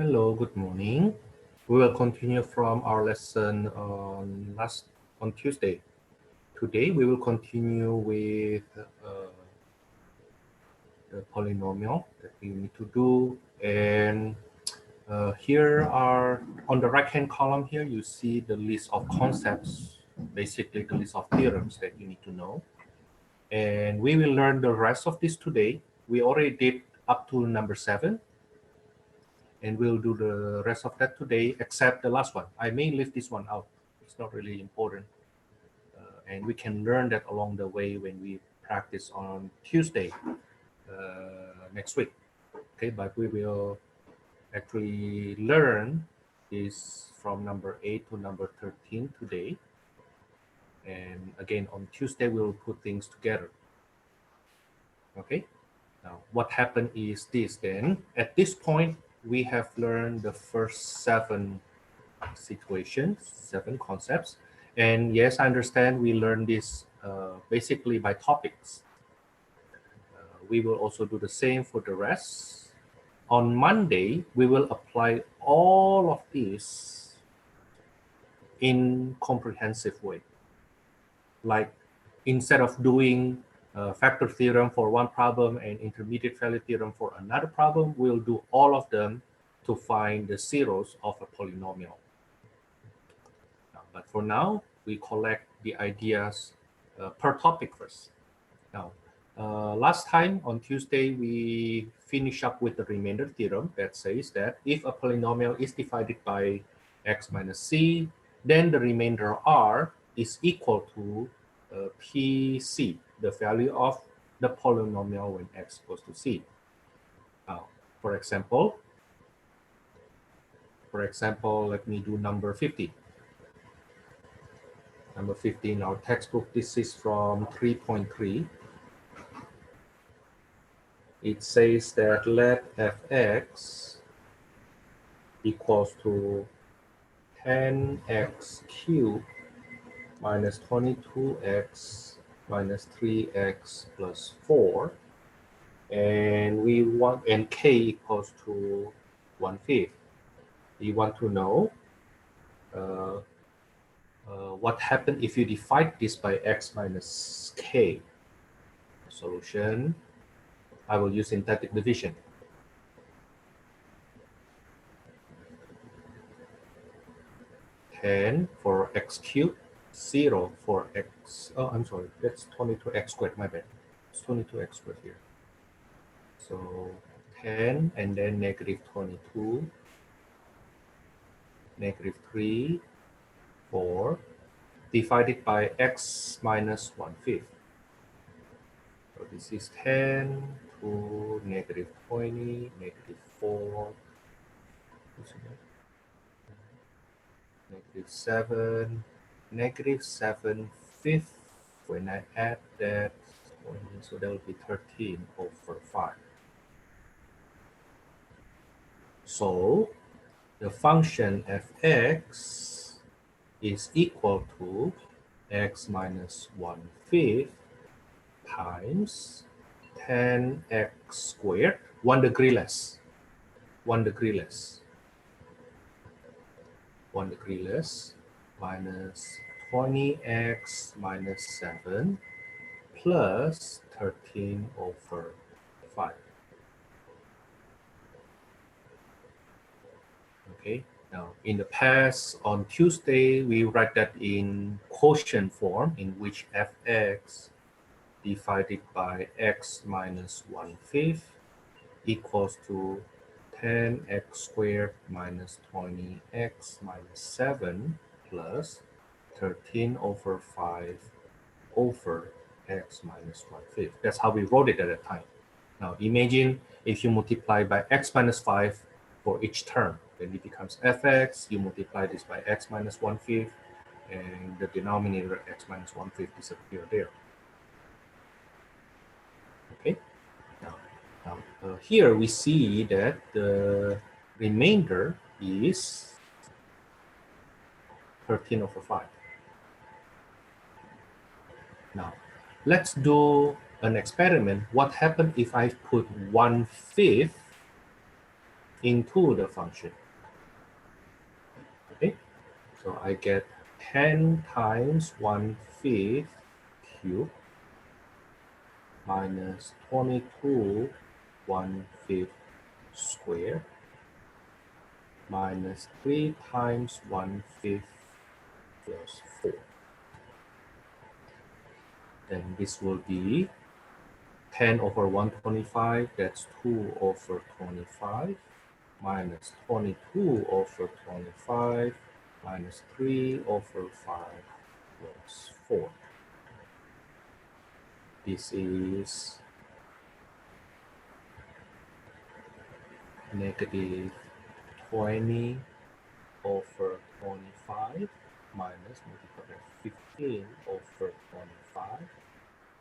Hello, good morning. We will continue from our lesson on Tuesday. Today we will continue with the polynomial that we need to do. And here are on the right-hand column here, you see the list of concepts, basically the list of theorems that you need to know. And we will learn the rest of this today. We already did up to number 7. And we'll do the rest of that today, except the last one. I may leave this one out. It's not really important. And we can learn that along the way when we practice on Tuesday next week. Okay, but we will actually learn this from number 8 to number 13 today. And again, on Tuesday, we'll put things together. Okay, now what happened is this then. At this point, we have learned the first 7 situations, 7 concepts. And yes, I understand we learn this basically by topics. We will also do the same for the rest. On Monday, we will apply all of this in comprehensive way. Like instead of doing factor theorem for one problem and intermediate value theorem for another problem, we'll do all of them to find the zeros of a polynomial. But for now, we collect the ideas per topic first. Now, last time on Tuesday, we finish up with the remainder theorem that says that if a polynomial is divided by x minus c, then the remainder r is equal to pc, the value of the polynomial when x goes to c. Now, for example, let me do number 50. Number 50 in our textbook, this is from 3.3. It says that let fx equals to 10x cubed minus 22x minus 3x plus 4. And we want, and k equals to 1/5. We want to know what happens if you divide this by x minus k. Solution, I will use synthetic division. And for x cubed, 0 for x, oh, I'm sorry, that's 22x squared, my bad. It's 22x squared here. So 10 and then negative 22, negative 3, 4, divided by x minus 1/5. So this is 10 to negative 20, negative 4, negative 7, negative 7/5. When I add that, so that will be 13 over 5. So the function fx is equal to x minus 1/5 times 10x squared, 1 degree less, 1 degree less, 1 degree less, minus 20x minus 7 plus 13 over 5. Okay, now in the past, on Tuesday, we write that in quotient form, in which fx divided by x minus 1/5 equals to 10x squared minus 20x minus 7 plus 13 over 5 over x minus 1/5. That's how we wrote it at that time. Now imagine if you multiply by x minus 5 for each term, then it becomes fx, you multiply this by x minus 1/5, and the denominator x minus 1/5 disappear there. Okay, now here we see that the remainder is 13 over 5. Now, let's do an experiment. What happens if I put 1/5 into the function. Okay, so I get 10 times 1/5 cubed minus 22 1/5 squared minus 3 times 1/5 plus 4. Then this will be 10 over 125, that's 2 over 25, minus 22 over 25, minus 3 over 5 plus 4. This is negative 20 over 25 minus multiplied by 15 over 25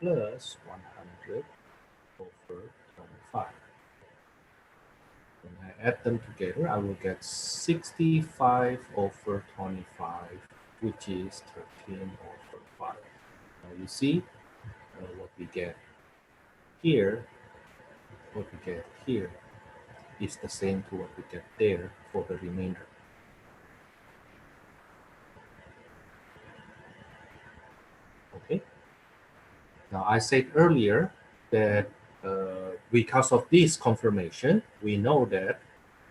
plus 100 over 25. When I add them together, I will get 65 over 25, which is 13 over 5. Now you see what we get here, is the same to what we get there for the remainder. Okay. Now I said earlier that because of this confirmation, we know that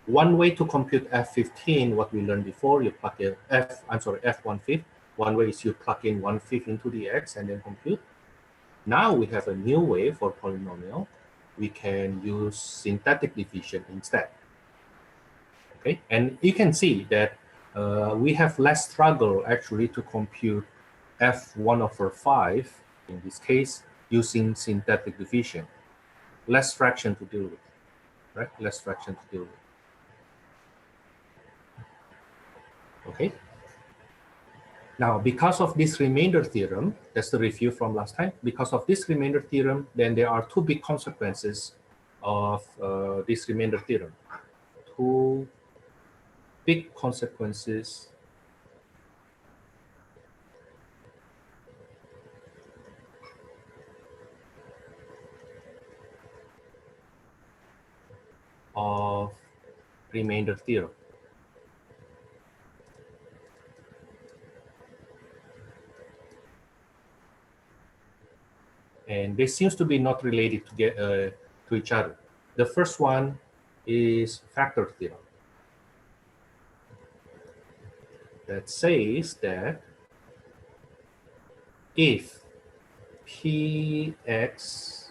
one way to compute F15, what we learned before, you plug in F1/5. One way is you plug in 1/5 into the X and then compute. Now we have a new way for polynomial. We can use synthetic division instead. Okay, and you can see that we have less struggle actually to compute F1/5 in this case using synthetic division. Less fraction to deal with, right? Less fraction to deal with. Okay. Now, because of this remainder theorem, that's the review from last time. Because of this remainder theorem, then there are two big consequences of this remainder theorem. Two big consequences of remainder theorem. And they seems to be not related to each other. The first one is factor theorem that says that if px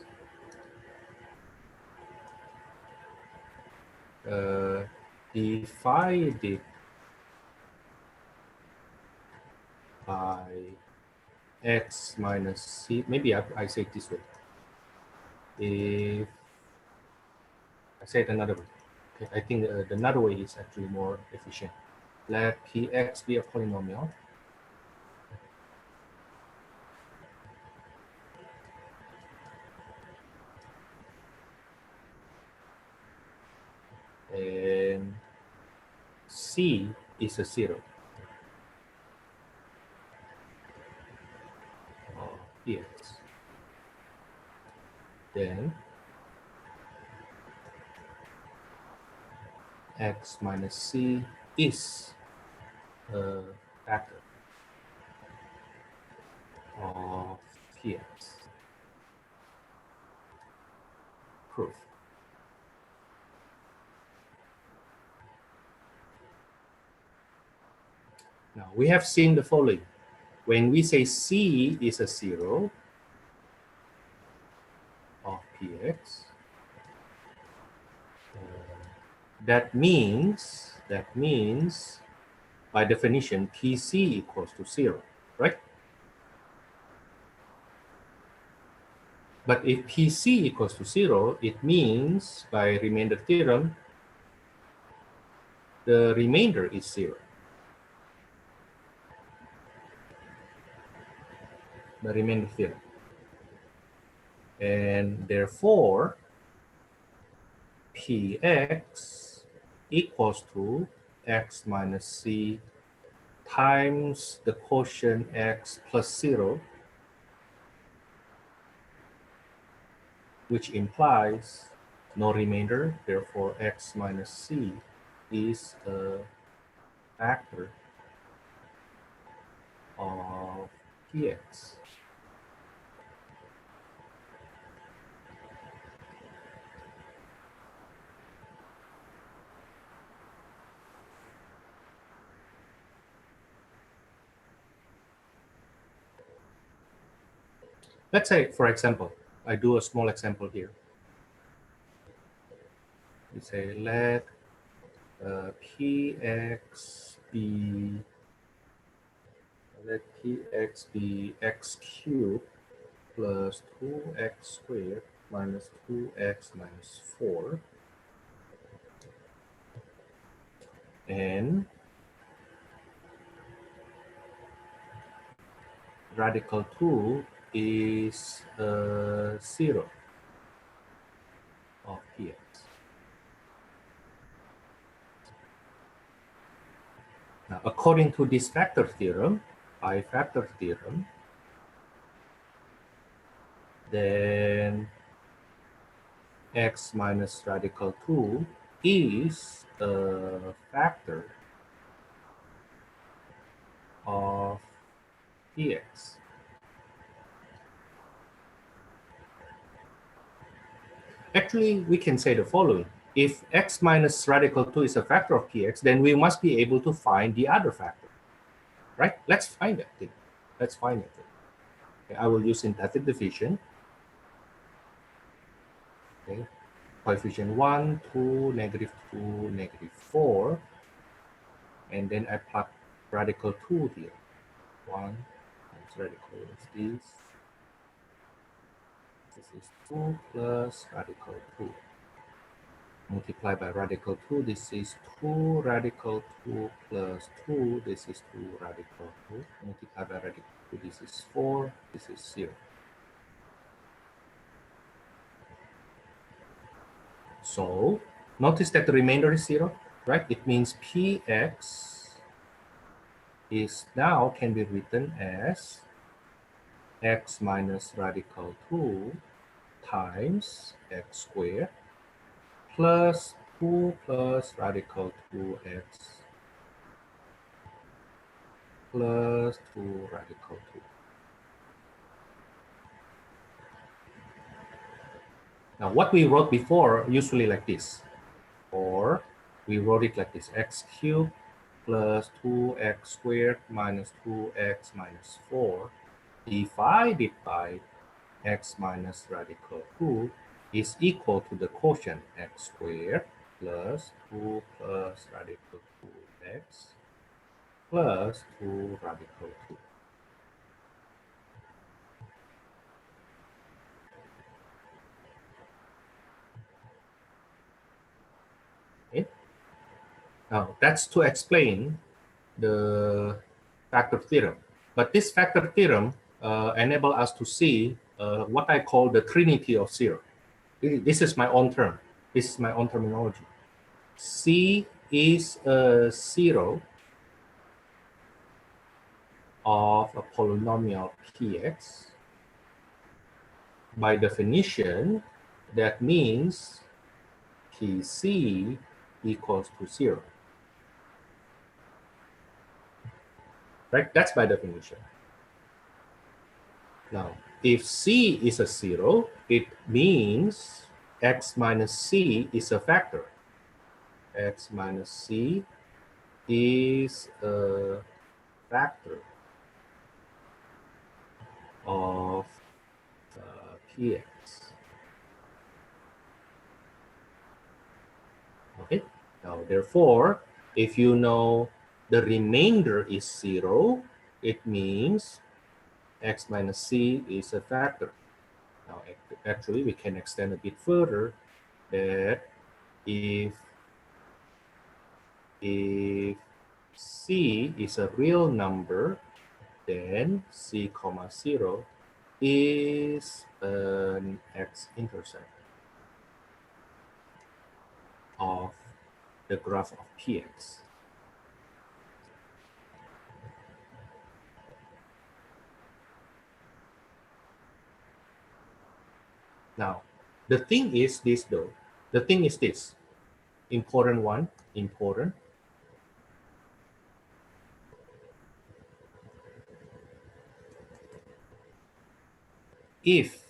divided by x minus c, maybe I say it this way. If I say it another way, okay, I think another way is actually more efficient. Let px be a polynomial. And c is a 0 of px. Then x minus c is a factor of px. Proof. Now we have seen the following. When we say c is a 0 of px, that means by definition pc equals to 0, right? But if pc equals to 0, it means by remainder theorem, the remainder is 0. The remainder theorem. And therefore, px equals to x minus c times the quotient x plus 0, which implies no remainder, therefore x minus c is a factor of px. Let's say, for example, I do a small example here. We say let px be x cubed plus 2x squared minus 2x minus 4, and radical 2 is 0 of px. Now, according to this factor theorem, factor theorem, then x minus radical 2 is a factor of px. Actually, we can say the following. If x minus radical 2 is a factor of px, then we must be able to find the other factor, right? Let's find that thing. Let's find it. Okay, I will use synthetic division. Okay. Coefficient 1, 2, negative 2, negative 4. And then I plug radical 2 here. 1 times radical is this. This is 2 plus radical 2. Multiply by radical 2, this is 2 radical 2 plus 2, this is 2 radical 2. Multiply by radical 2, this is 4, this is 0. So, notice that the remainder is 0, right? It means px is now can be written as x minus radical 2 times x squared plus 2 plus radical 2x plus 2 radical 2. Now, what we wrote before, usually like this, or we wrote it like this, x cubed plus 2x squared minus 2x minus 4 divided by x minus radical 2 is equal to the quotient x squared plus 2 plus radical 2x plus 2 radical 2. Okay? Now, that's to explain the factor theorem. But this factor theorem enable us to see what I call the Trinity of Zero. This is my own term. This is my own terminology. C is a zero of a polynomial px. By definition, that means pc equals to 0. Right? That's by definition. Now, if c is a 0, it means x minus c is a factor. X minus c is a factor of px. Okay. Now, therefore, if you know the remainder is 0, it means x minus c is a factor. Now, actually, we can extend a bit further that if c is a real number, then c comma 0 is an x-intercept of the graph of px. Now, the thing is this though, The thing is this, important one, important. If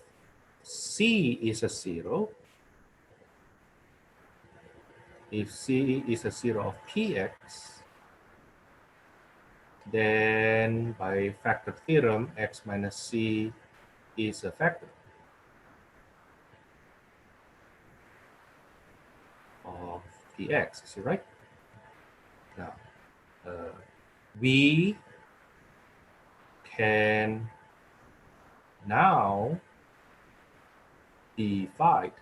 C is a zero, if C is a zero of Px, then by factor theorem, x minus C is a factor of Px, is it right? Now, we can now divide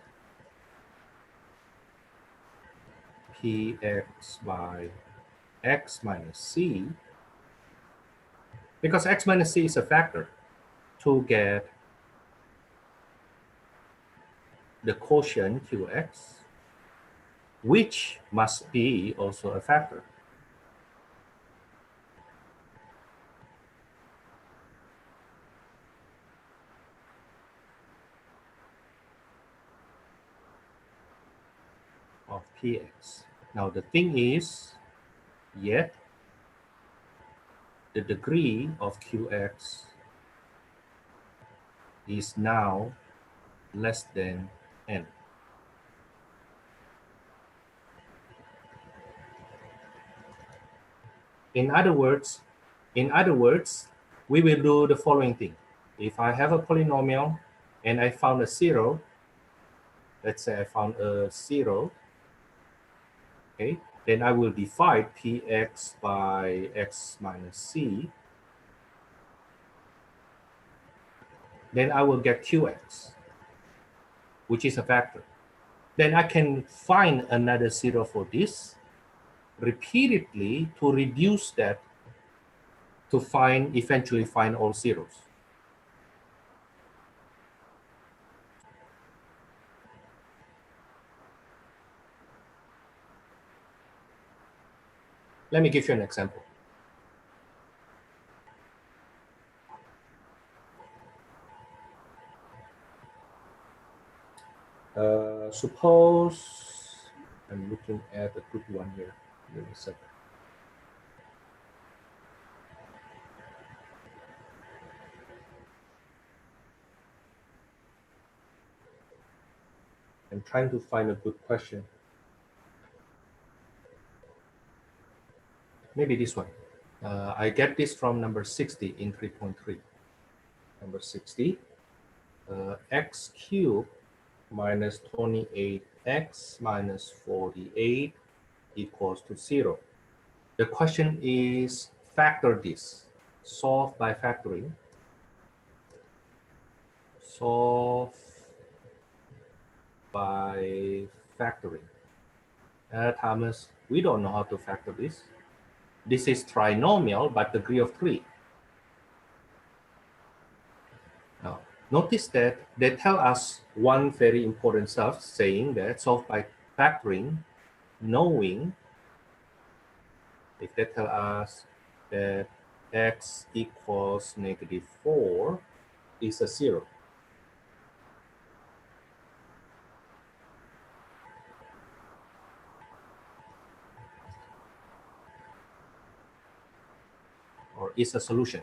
Px by x minus C, because x minus C is a factor, to get the quotient Qx, which must be also a factor. Of Px. Now the thing is, yet the degree of Qx is now less than n. In other words, we will do the following thing. If I have a polynomial and I found a zero, let's say I found a zero, okay, then I will divide Px by x minus C. Then I will get Qx, which is a factor. Then I can find another zero for this repeatedly to reduce that to eventually find all zeros. Let me give you an example. Suppose I'm looking at a good one here. Give me a second. I'm trying to find a good question. Maybe this one. I get this from number 60 in 3.3. Number 60, x cubed minus 28x minus 48 equals to 0. The question is factor this. Solve by factoring. Solve by factoring. Thomas, we don't know how to factor this. This is trinomial, but degree of 3. Now, notice that they tell us one very important stuff, saying that solve by factoring, knowing if they tell us that x equals -4 is a 0. Or is a solution.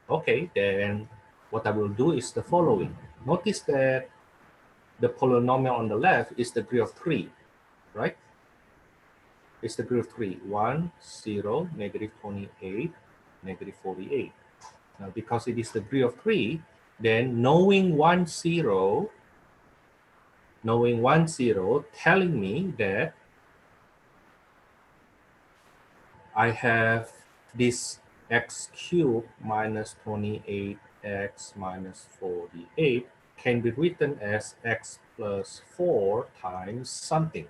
Okay, then what I will do is the following. Notice that the polynomial on the left is the degree of 3, right? It's the degree of 3. 1, 0, -28, -48. Now, because it is the degree of 3, then knowing 1, 0, telling me that I have this x cubed minus 28x minus 48 can be written as x plus 4 times something.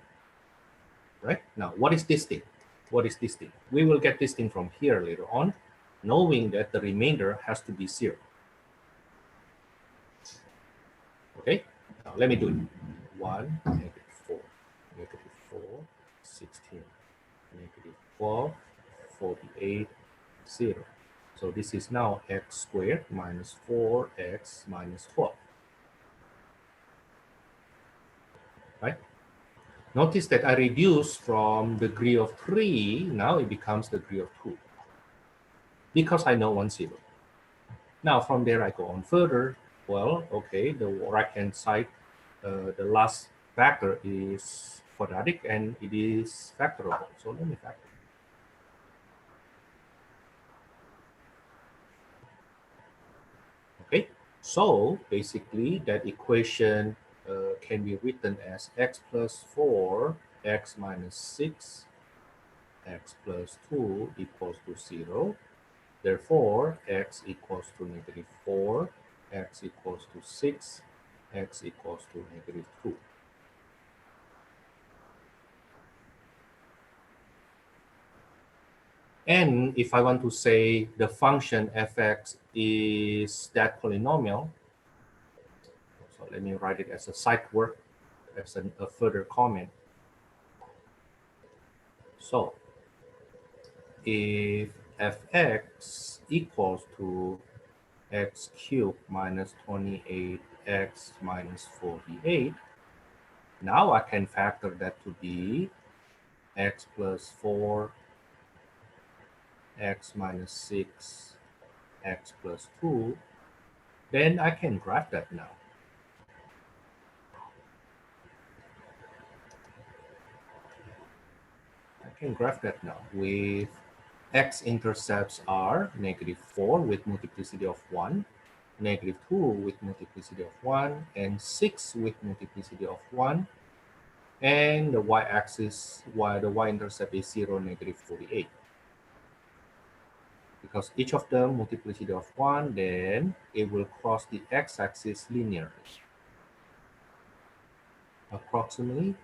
Right? Now, what is this thing? What is this thing? We will get this thing from here later on, knowing that the remainder has to be 0. Okay? Now, let me do it. 1, -4, -4, 16, -12, 48, 0. So this is now x squared minus 4x minus 12. right? Notice that I reduce from degree of 3, now it becomes degree of 2, because I know 1, 0. Now from there I go on further. Well, okay, the right-hand side, the last factor is quadratic and it is factorable. So let me factor. Okay, so basically that equation can be written as x plus 4, x minus 6, x plus 2 equals to 0. Therefore, x equals to negative 4, x equals to 6, x equals to negative 2. And if I want to say the function fx is that polynomial, so let me write it as a side work, as a further comment. So if fx equals to x cubed minus 28x minus 48, now I can factor that to be x plus 4, x minus 6, x plus 2, then I can graph that now. I can graph that now with x-intercepts are negative 4 with multiplicity of 1, negative 2 with multiplicity of 1, and 6 with multiplicity of 1. And the y-axis, the y-intercept is 0, negative 48. Because each of them multiplicity of 1, then it will cross the x-axis linearly. Approximately,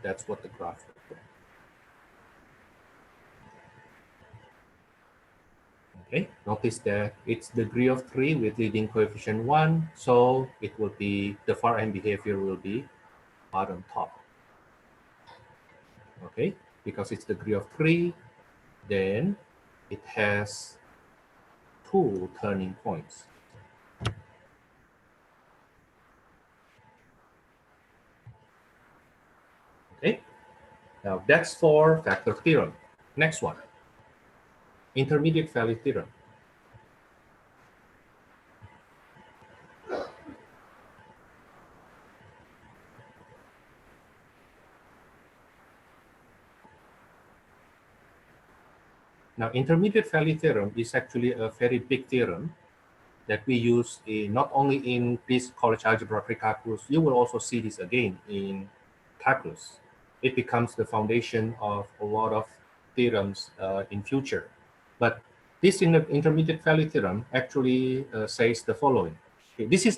that's what the graph looks like. Okay, notice that it's degree of 3 with leading coefficient 1, so it will be, the far end behavior will be bottom top. Okay, because it's degree of 3, then it has 2 turning points. Okay, now that's for factor theorem. Next one, intermediate value theorem. Now, intermediate value theorem is actually a very big theorem that we use not only in this college algebra pre-calculus, you will also see this again in calculus. It becomes the foundation of a lot of theorems in future. But this intermediate value theorem actually says the following. Okay, this is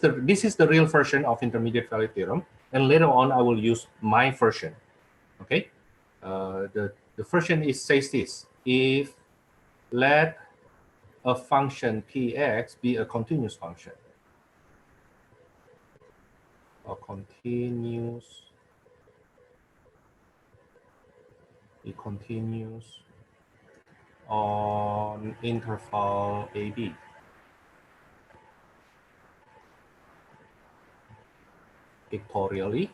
the real version of intermediate value theorem, and later on I will use my version. Okay, the version says this: if let a function px be a continuous function, or continues, it continues on interval AB. Pictorially,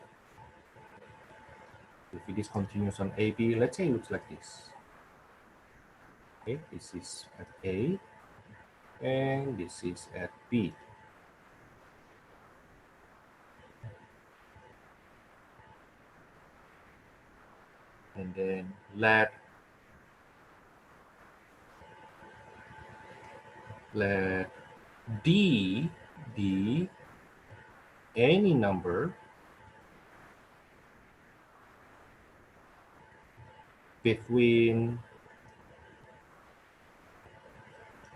if it is continuous on AB, let's say it looks like this. Okay, this is at A, and this is at B. And then let D be any number between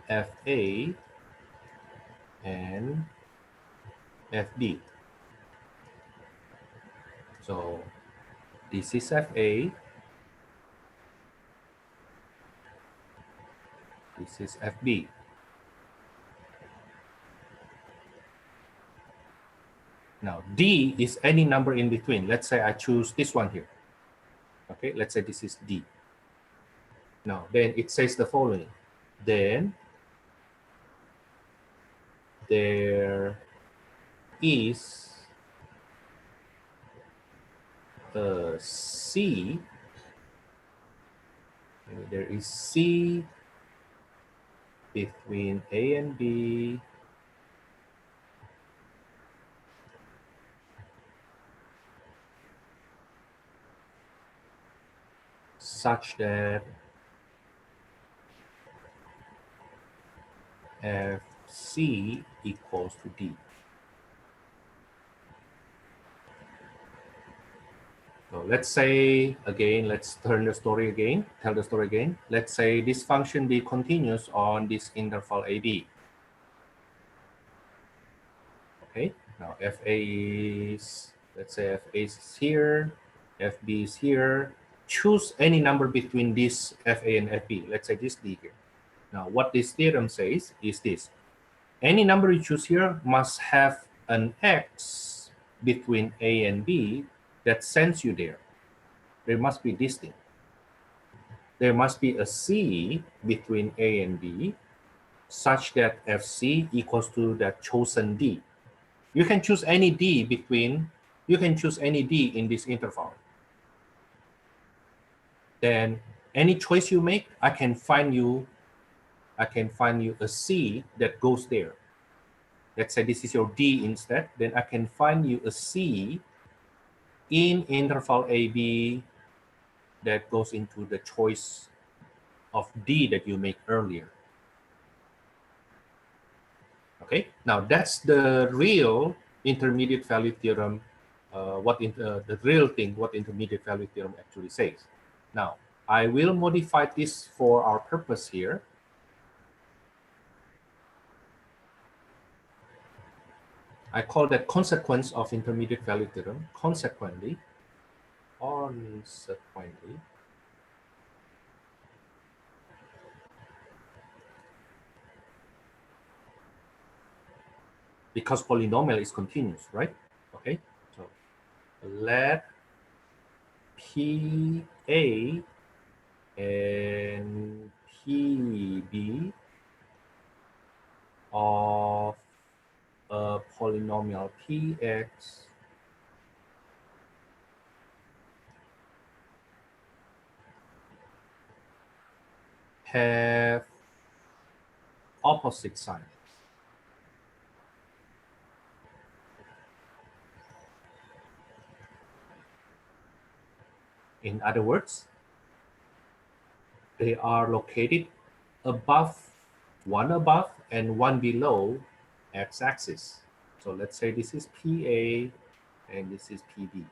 FA and FD. So this is FA, this is FB. Now, D is any number in between. Let's say I choose this one here. Okay, let's say this is D. Now, then it says the following. Then there is a C, there is C between A and B such that FC equals to D. So let's say again, let's tell the story again. Let's say this function be continuous on this interval AB. Okay, now FA is, let's say FA is here, FB is here. Choose any number between this FA and FB. Let's say this D here. Now what this theorem says is this. Any number you choose here must have an X between A and B that sends you there. There must be this thing. There must be a C between A and B such that FC equals to that chosen D. You can choose any D between, you can choose any D in this interval. Then any choice you make, I can find you a C that goes there. Let's say this is your D instead, then I can find you a C in interval AB that goes into the choice of D that you make earlier. Okay, now that's the real intermediate value theorem, the real thing, what intermediate value theorem actually says. Now, I will modify this for our purpose here. I call that consequence of intermediate value theorem, consequently, because polynomial is continuous, right? Okay, so let PA and PB of a polynomial Px have opposite signs. In other words, they are located one above and one below x-axis. So let's say this is PA and this is PB.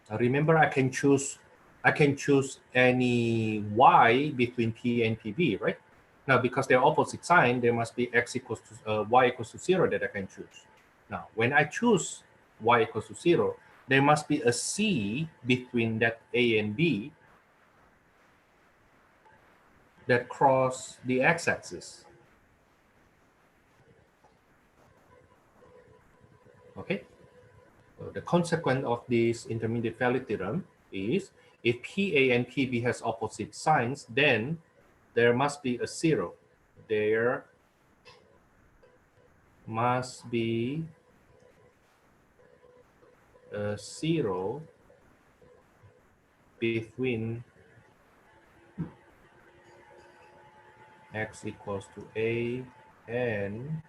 Now remember, I can choose any y between P and PB, right? Now, because they're opposite sign, there must be x equals to y equals to 0 that I can choose. Now, when I choose y equals to 0, there must be a C between that A and B that cross the x-axis. Okay. So the consequence of this intermediate value theorem is if PA and PB has opposite signs, then there must be a 0. There must be a 0 between x equals to A and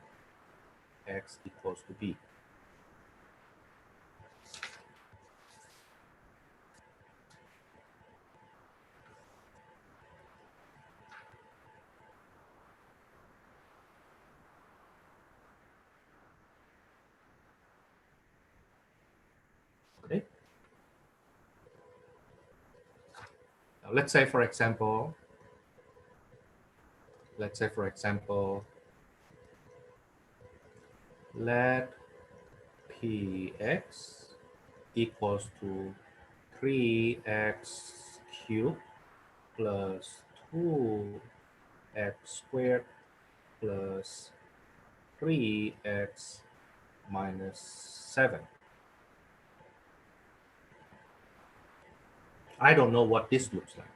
x equals to B. Okay. Now let's say, for example, let Px equals to 3x cubed plus 2x squared plus 3x minus 7. I don't know what this looks like.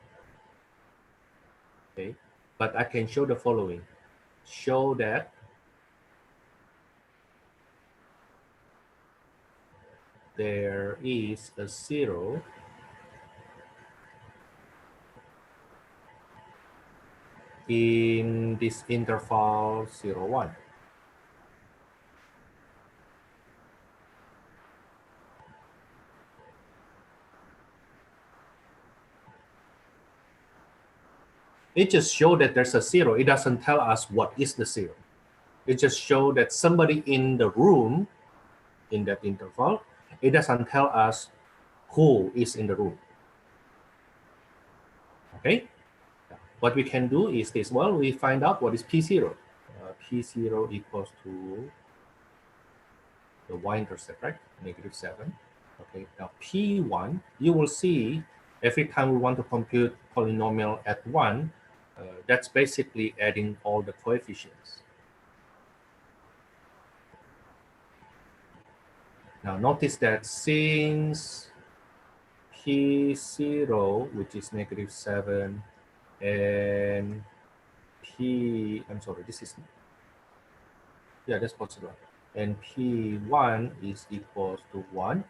Okay, but I can show the following. Show that there is a zero in this interval 0, 1. It just shows that there's a zero. It doesn't tell us what is the zero. It just shows that somebody in the room in that interval. It doesn't tell us who is in the room. Okay? What we can do is this. Well, we find out what is P0. P0 equals to the y-intercept, right? -7. Okay, now P1, you will see every time we want to compute polynomial at 1, that's basically adding all the coefficients. Now notice that since P0, which is -7, and I'm sorry, this is, yeah, that's possible. And P1 is equals to 1,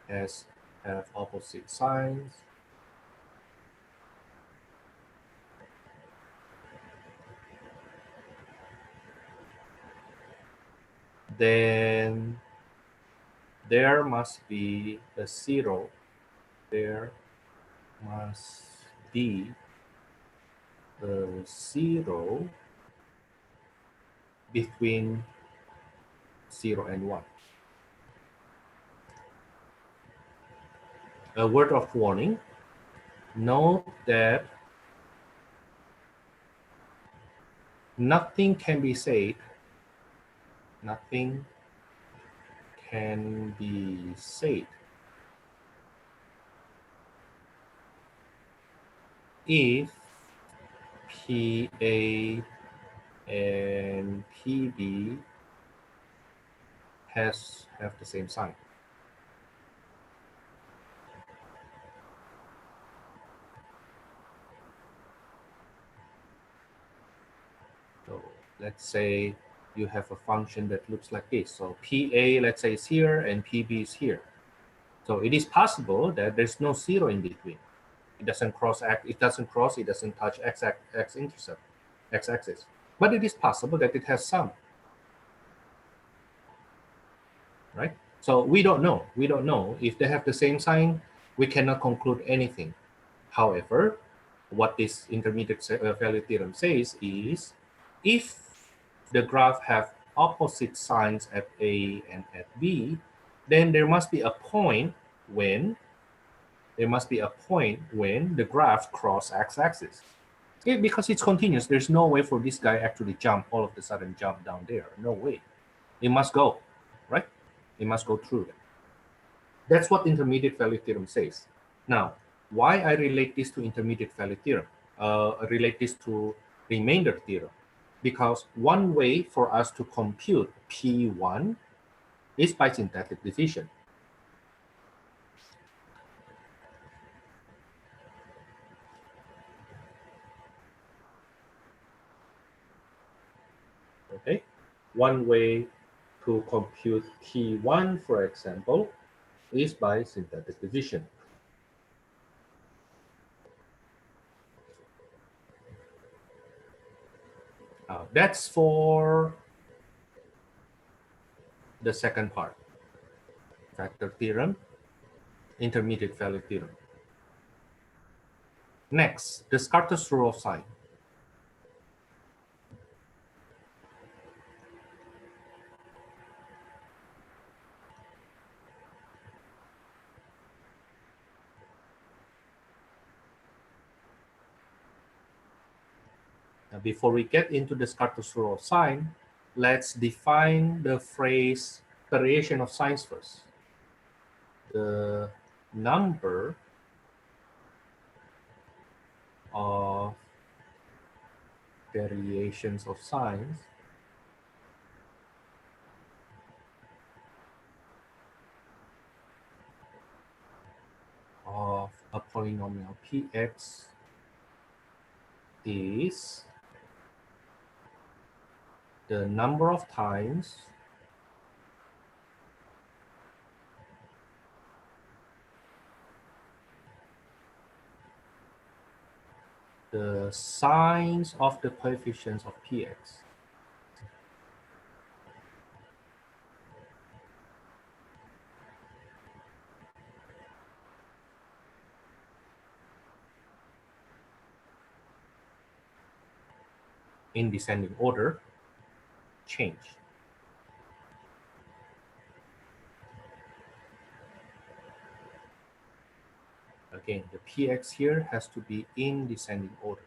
as have opposite signs. Then there must be a zero. There must be a zero between 0 and 1. A word of warning. Note that nothing can be said. Nothing can be said if PA and PB have the same sign. So let's say you have a function that looks like this. So PA, let's say, is here and PB is here. So it is possible that there's no zero in between. It doesn't cross, it doesn't touch x-intercept, x-axis. But it is possible that it has some, right? So we don't know. We don't know. If they have the same sign, we cannot conclude anything. However, what this intermediate value theorem says is, if the graph have opposite signs at A and at B, then there must be a point when the graph cross x-axis. Because it's continuous, there's no way for this guy actually all of a sudden jump down there. No way. It must go, right? It must go through them. That's what intermediate value theorem says. Now, why I relate this to intermediate value theorem? I relate this to remainder theorem. Because one way for us to compute P1 is by synthetic division. Okay, one way to compute P1, for example, is by synthetic division. That's for the second part. Factor theorem, intermediate value theorem. Next, Descartes' rule of sign. Now, before we get into Descartes' rule of sign, let's define the phrase variation of signs first. The number of variations of signs of a polynomial px is the number of times the signs of the coefficients of px in descending order change. Again, the px here has to be in descending order.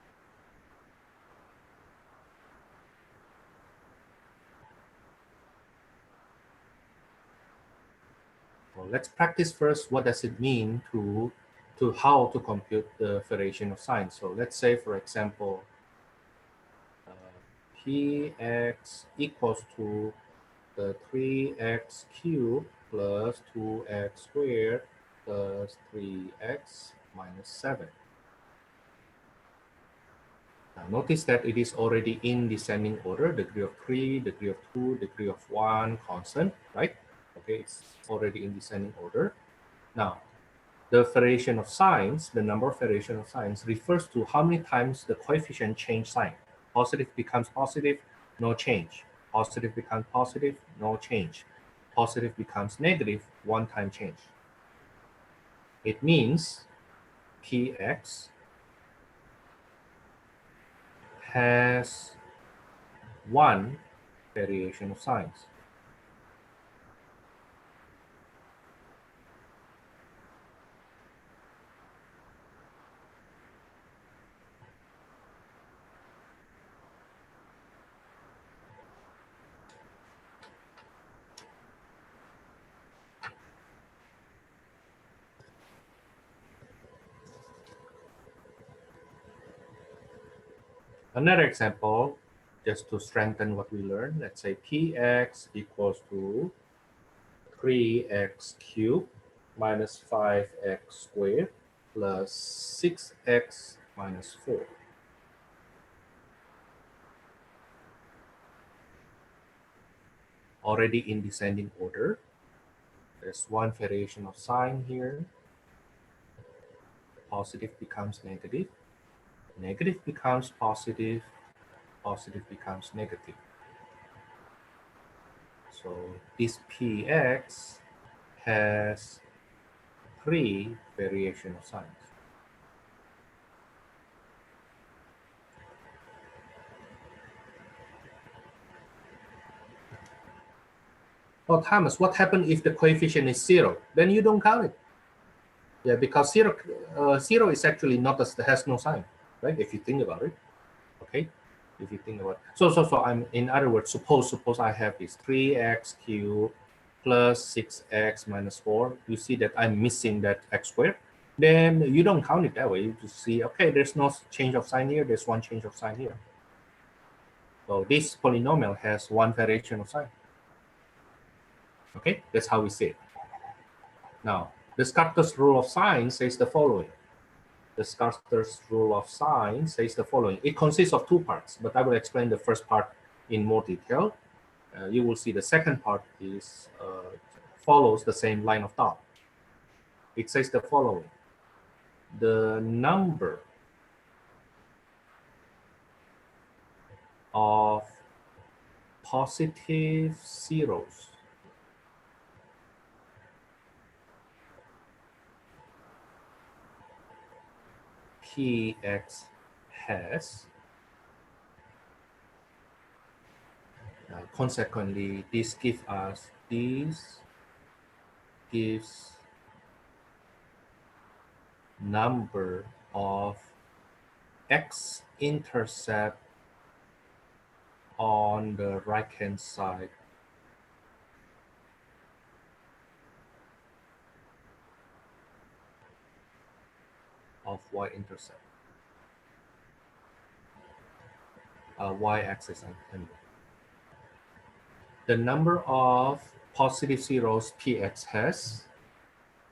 Well, let's practice first what does it mean to how to compute the variation of signs. So let's say, for example, px equals to the 3x cubed plus 2x squared plus 3x minus 7. Now notice that it is already in descending order, degree of 3, degree of 2, degree of 1, constant, right? Okay, it's already in descending order. Now, the variation of signs, the number of variation of signs refers to how many times the coefficient change sign. Positive becomes positive, no change. Positive becomes positive, no change. Positive becomes negative, one time change. It means px has one variation of signs. Another example, just to strengthen what we learned, let's say px equals to 3x cubed minus 5x squared plus 6x minus 4. Already in descending order. There's one variation of sign here. Positive becomes negative. Negative becomes positive. Positive becomes negative. So this px has 3 variation of signs. Oh, Thomas, what happens if the coefficient is 0? Then you don't count it. Yeah, because 0 is actually not has no sign, right? If you think about it, okay. If you think about it. So I'm, in other words, suppose I have this 3x cubed plus 6x minus 4. You see that I'm missing that x squared. Then you don't count it that way. You just see, okay, there's no change of sign here. There's one change of sign here. So this polynomial has one variation of sign. Okay, that's how we say it. Now, Descartes' rule of signs says the following. Descartes' rule of signs says the following. It consists of two parts, but I will explain the first part in more detail. You will see the second part is follows the same line of thought. It says the following. The number of positive zeros px has, consequently, this gives number of x-intercept on the right hand side of y-intercept, y-axis and the number of positive zeros px has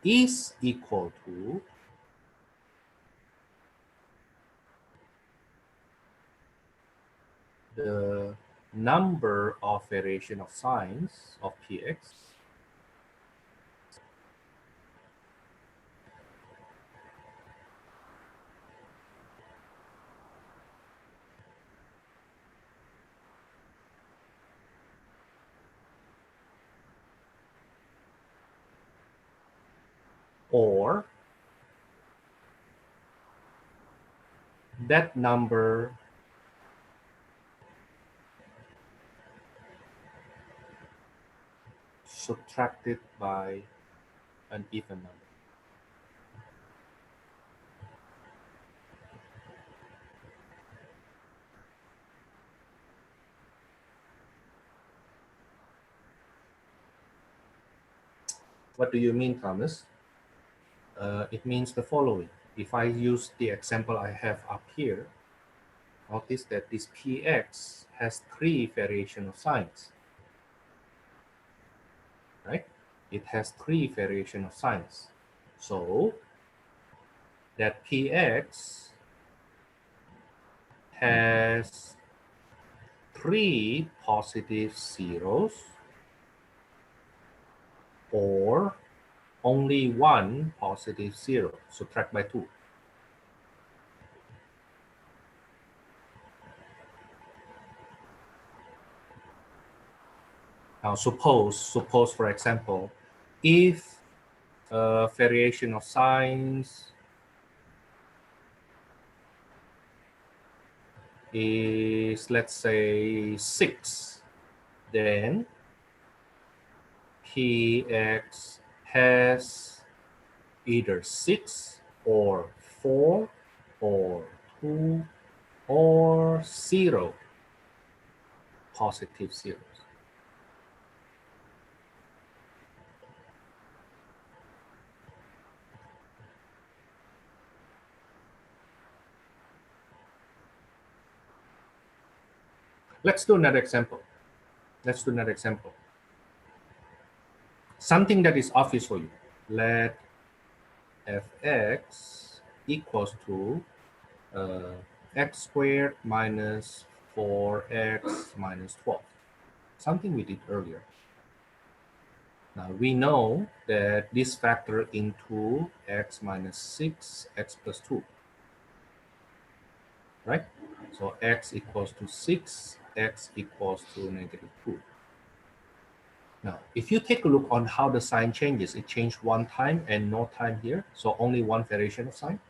is equal to the number of variation of signs of px or that number subtracted by an even number. What do you mean, Thomas? It means the following. If I use the example I have up here, notice that this px has 3 variation of signs, right? It has 3 variation of signs. So that px has 3 positive zeros or only 1 positive zero, subtract by 2. Now suppose for example, if variation of signs is, let's say, 6, then px has either 6 or 4 or 2 or 0 positive zeros. Let's do another example. Something that is obvious for you. Let fx equals to x squared minus 4x minus 12. Something we did earlier. Now we know that this factor into x minus 6, x plus 2, right? So x equals to 6, x equals to negative 2. Now, if you take a look on how the sign changes, it changed one time and no time here, so only one variation of sign.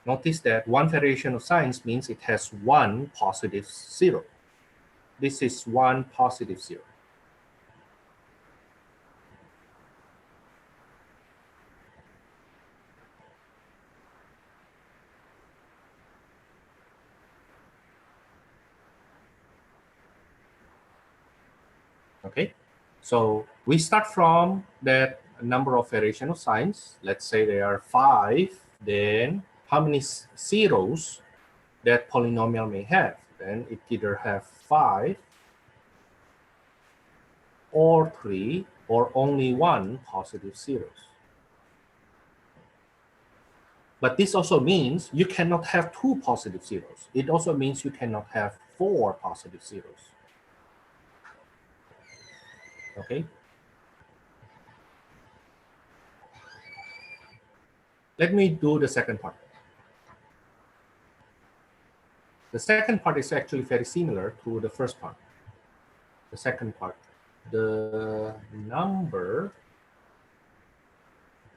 Notice that one variation of signs means it has one positive zero. This is one positive zero. Okay, so we start from that number of variation of signs. Let's say there are 5. Then how many zeros that polynomial may have? Then it either have 5 or 3 or only 1 positive zeros. But this also means you cannot have 2 positive zeros. It also means you cannot have 4 positive zeros. Okay. Let me do the second part. The second part is actually very similar to the first part. The second part, the number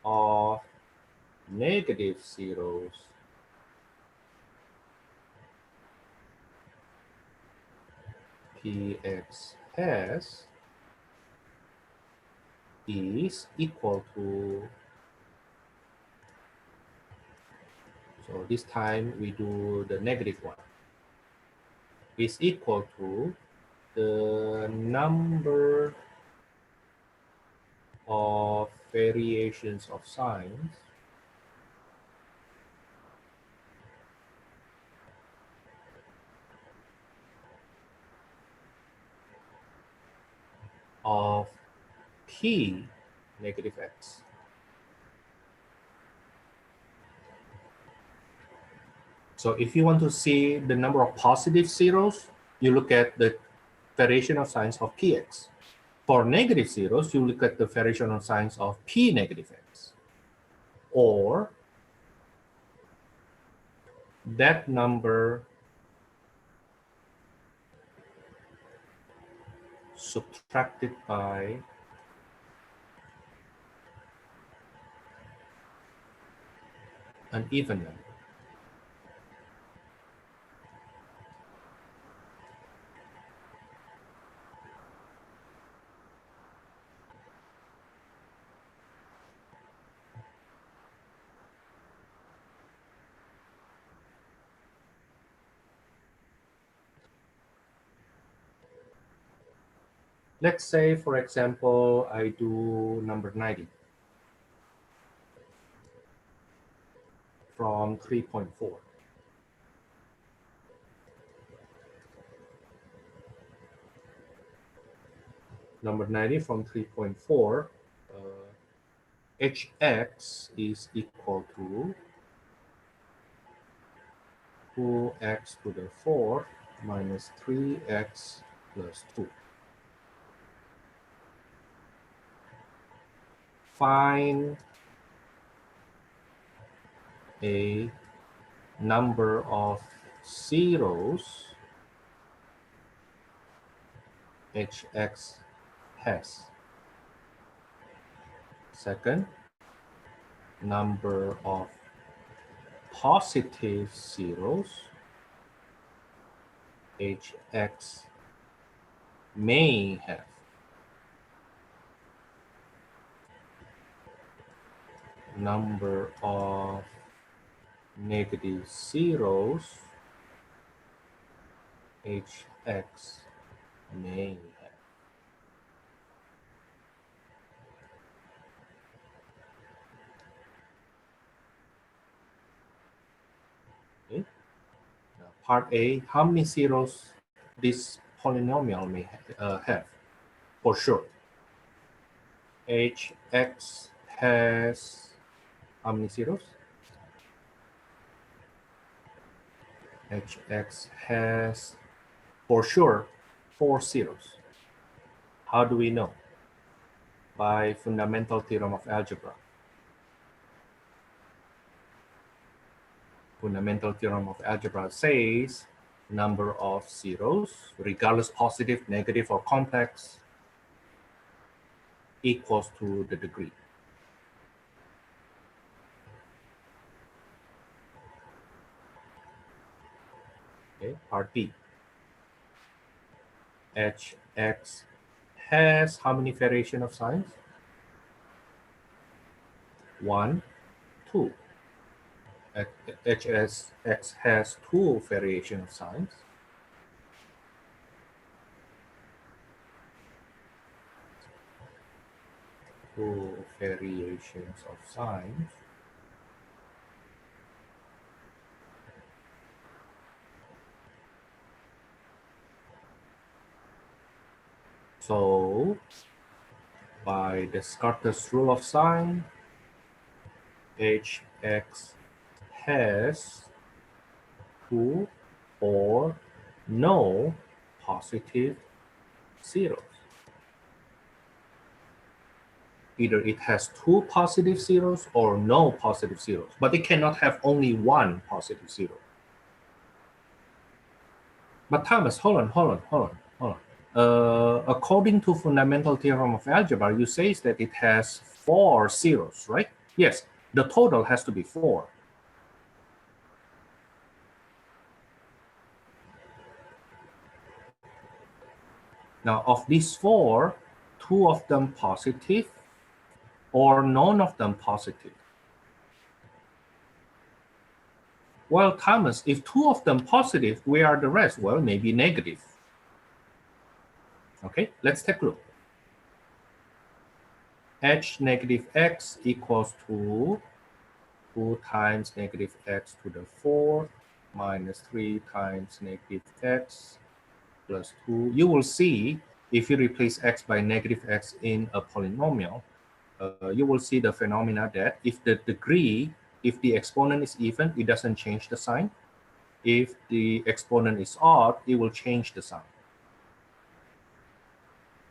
of negative zeros px has is equal to, so this time we do the negative one, is equal to the number of variations of signs of p negative x. So if you want to see the number of positive zeros, you look at the variation of signs of px. For negative zeros, you look at the variation of signs of p negative x. Or that number subtracted by an even number. Let's say, for example, I do number 90 from 3.4. Number 90 from 3.4, hx is equal to 2x to the 4 minus 3x plus 2. Find a number of zeros hx has. Second, number of positive zeros hx may have. Number of negative zeros hx may have. Okay. Now, part A, how many zeros this polynomial may have? For sure, hx has how many zeros? Hx has, for sure, 4 zeros. How do we know? By fundamental theorem of algebra. Fundamental theorem of algebra says number of zeros, regardless positive, negative, or complex, equals to the degree. Okay, part B. Hx has how many variation of signs? 1, 2. Hx has 2 variation of signs. Two variations of signs. So, by Descartes' rule of sign, hx has 2 or no positive zeros. Either it has 2 positive zeros or no positive zeros, but it cannot have only 1 positive zero. But Thomas, hold on. According to fundamental theorem of algebra, you say that it has 4 zeros, right? Yes, the total has to be 4. Now, of these 4, 2 of them positive or none of them positive. Well, Thomas, if 2 of them positive, where are the rest? Well, maybe negative. Okay, let's take a look. H negative x equals to 2 times negative x to the 4 minus 3 times negative x plus 2. You will see if you replace x by negative x in a polynomial, you will see the phenomena that if the degree, if the exponent is even, it doesn't change the sign. If the exponent is odd, it will change the sign.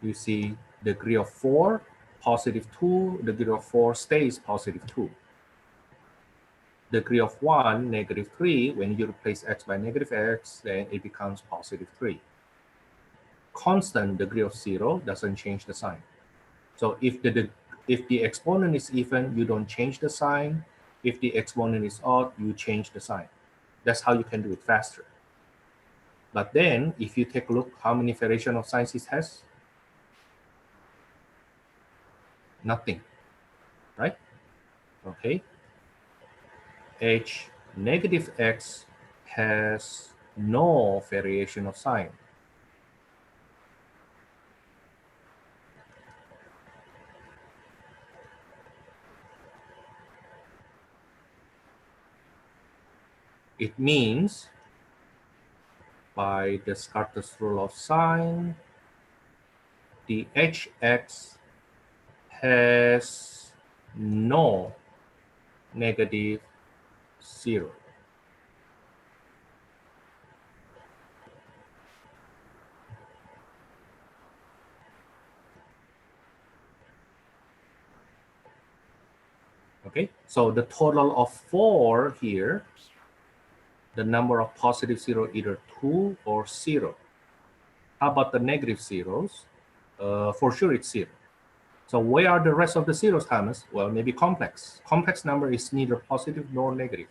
You see degree of 4, positive 2, degree of 4 stays positive 2. Degree of 1, negative 3, when you replace x by negative x, then it becomes positive 3. Constant degree of 0 doesn't change the sign. So if the exponent is even, you don't change the sign. If the exponent is odd, you change the sign. That's how you can do it faster. But then, if you take a look how many variation of signs it has, nothing, right? Okay. H negative x has no variation of sign. It means by Descartes' rule of sign, the hx has no negative 0. Okay, so the total of 4 here, the number of positive 0 either 2 or 0. How about the negative zeros? For sure it's 0. So where are the rest of the zeros, Thomas? Well, maybe complex. Complex number is neither positive nor negative.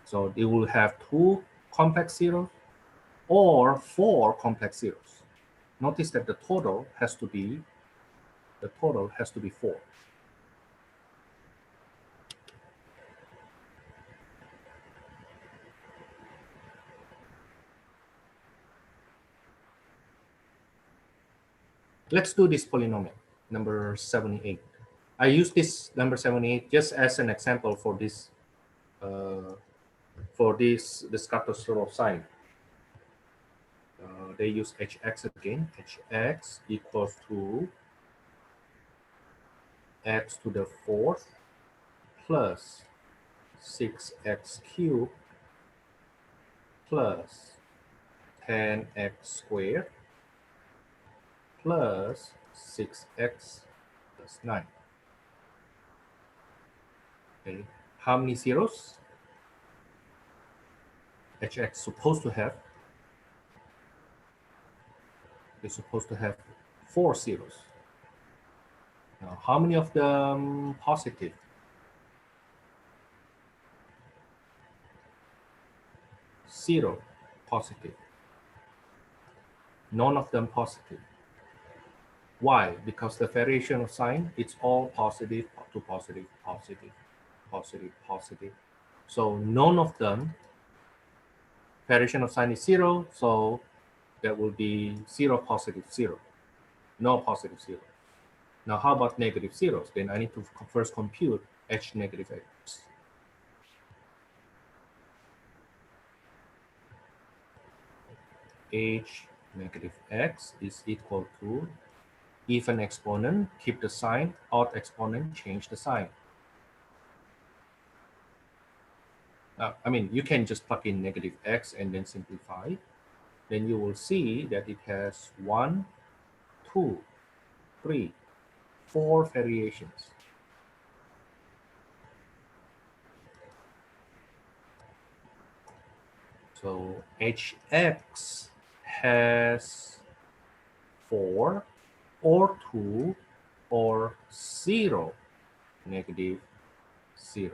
So it will have 2 complex zeros or 4 complex zeros. Notice that the total has to be 4. Let's do this polynomial, number 78. I use this number 78 just as an example for this Descartes rule of sign. They use hx again. Hx equals to x to the 4th plus 6x cubed plus 10x squared plus 6x plus 9. Okay, how many zeros? Hx supposed to have, is supposed to have 4 zeros. Now, how many of them positive? 0 positive. None of them positive. Why? Because the variation of sign, it's all positive to positive, positive, positive, positive. So none of them, variation of sign is 0, so that will be 0 positive 0, no positive 0. Now how about negative zeros? Then I need to first compute h negative x. H negative x is equal to even exponent, keep the sign, odd exponent, change the sign. I mean, you can just plug in negative x and then simplify. Then you will see that it has 1, 2, 3, 4 variations. So hx has 4 or 2 or 0, negative 0.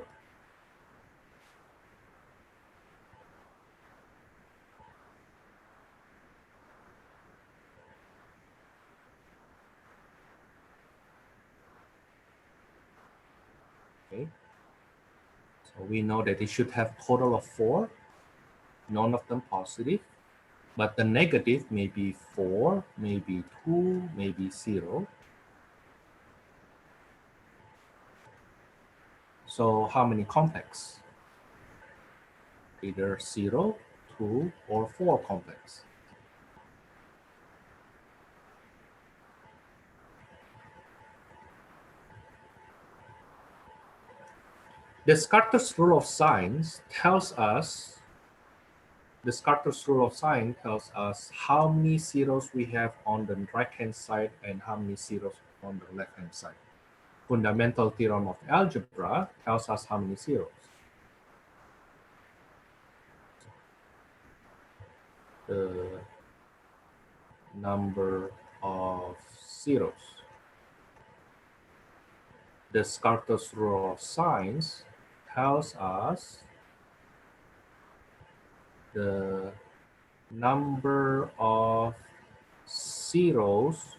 Okay, so we know that it should have total of 4, none of them positive, but the negative may be 4, maybe 2, maybe 0. So how many complex? Either 0, 2, or 4 complex. Descartes' rule of signs tells us Descartes' rule of sign tells us how many zeros we have on the right-hand side and how many zeros on the left-hand side. Fundamental theorem of algebra tells us how many zeros. The number of zeros. Descartes' rule of signs tells us the number of zeros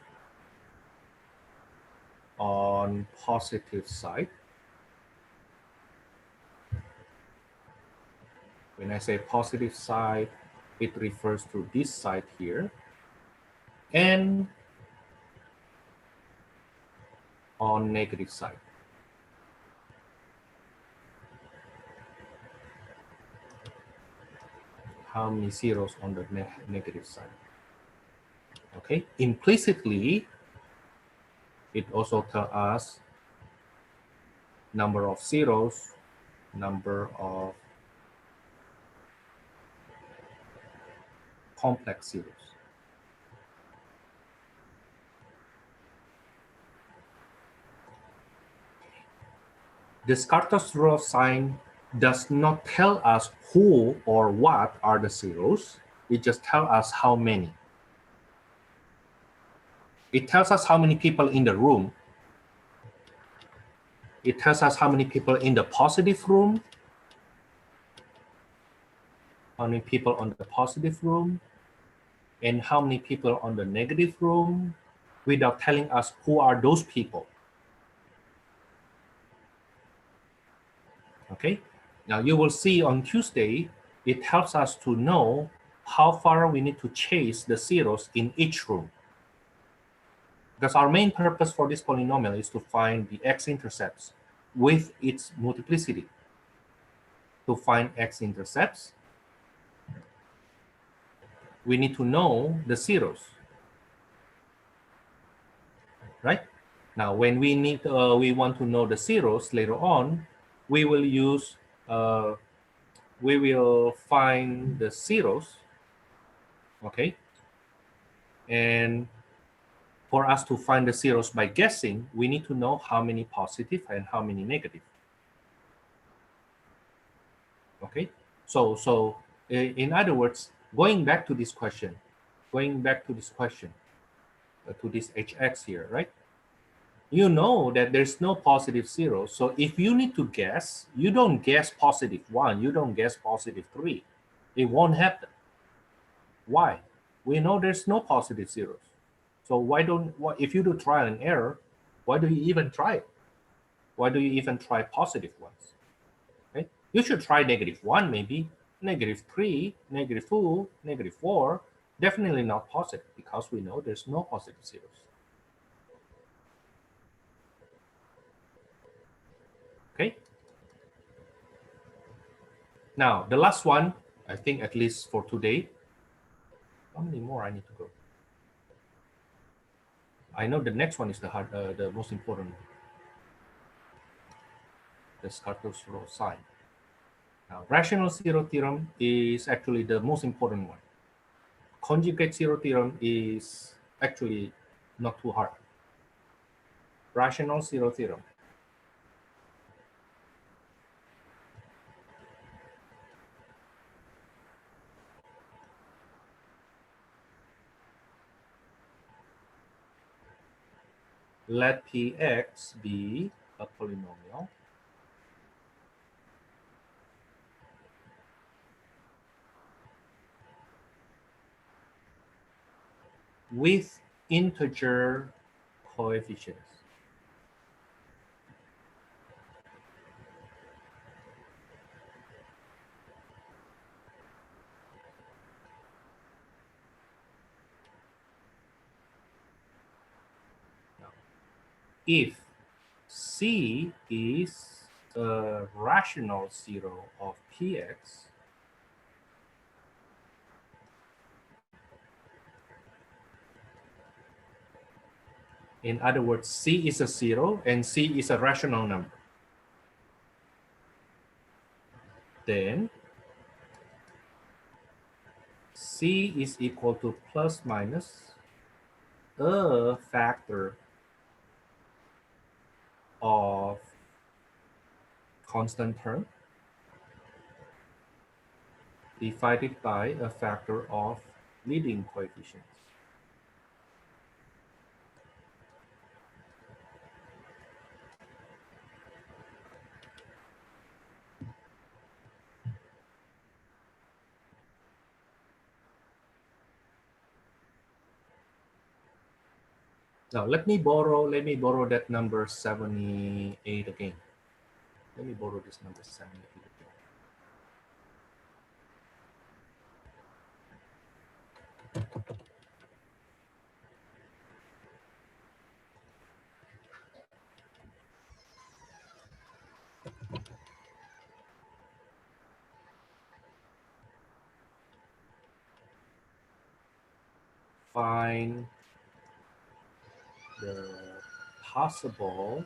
on positive side. When I say positive side, it refers to this side here, and on negative side. How many zeros on the negative side? Okay, implicitly, it also tells us number of zeros, number of complex zeros. Descartes' rule of sign does not tell us who or what are the zeros. It just tells us how many. It tells us how many people in the room. It tells us how many people in the positive room, how many people on the positive room, and how many people on the negative room, without telling us who are those people. Okay, now you will see on Tuesday, it helps us to know how far we need to chase the zeros in each room. Because our main purpose for this polynomial is to find the x-intercepts with its multiplicity. To find x-intercepts, we need to know the zeros, right? Now, when we want to know the zeros later on, we will use, we will find the zeros, okay? And for us to find the zeros by guessing, we need to know how many positive and how many negative. Okay, so in other words, going back to this question, to this hx here, right? You know that there's no positive zero. So if you need to guess, you don't guess positive 1, you don't guess positive 3. It won't happen. Why? We know there's no positive zeros. So if you do trial and error, why do you even try it? Why do you even try positive ones? Okay? You should try -1 maybe, -3, -2, -4. Definitely not positive, because we know there's no positive zeros. Okay. Now the last one, I think at least for today. How many more I need to go? I know the next one is the most important one. Descartes' rule of sign. Now, rational zero theorem is actually the most important one. Conjugate zero theorem is actually not too hard. Rational zero theorem. Let Px be a polynomial with integer coefficients. Now, if C is a rational zero of Px, in other words, C is a zero and C is a rational number, then C is equal to plus minus a factor of constant term divided by a factor of leading coefficients. Now let me borrow that number 78 again. Let me borrow this number 78 again. Find the possible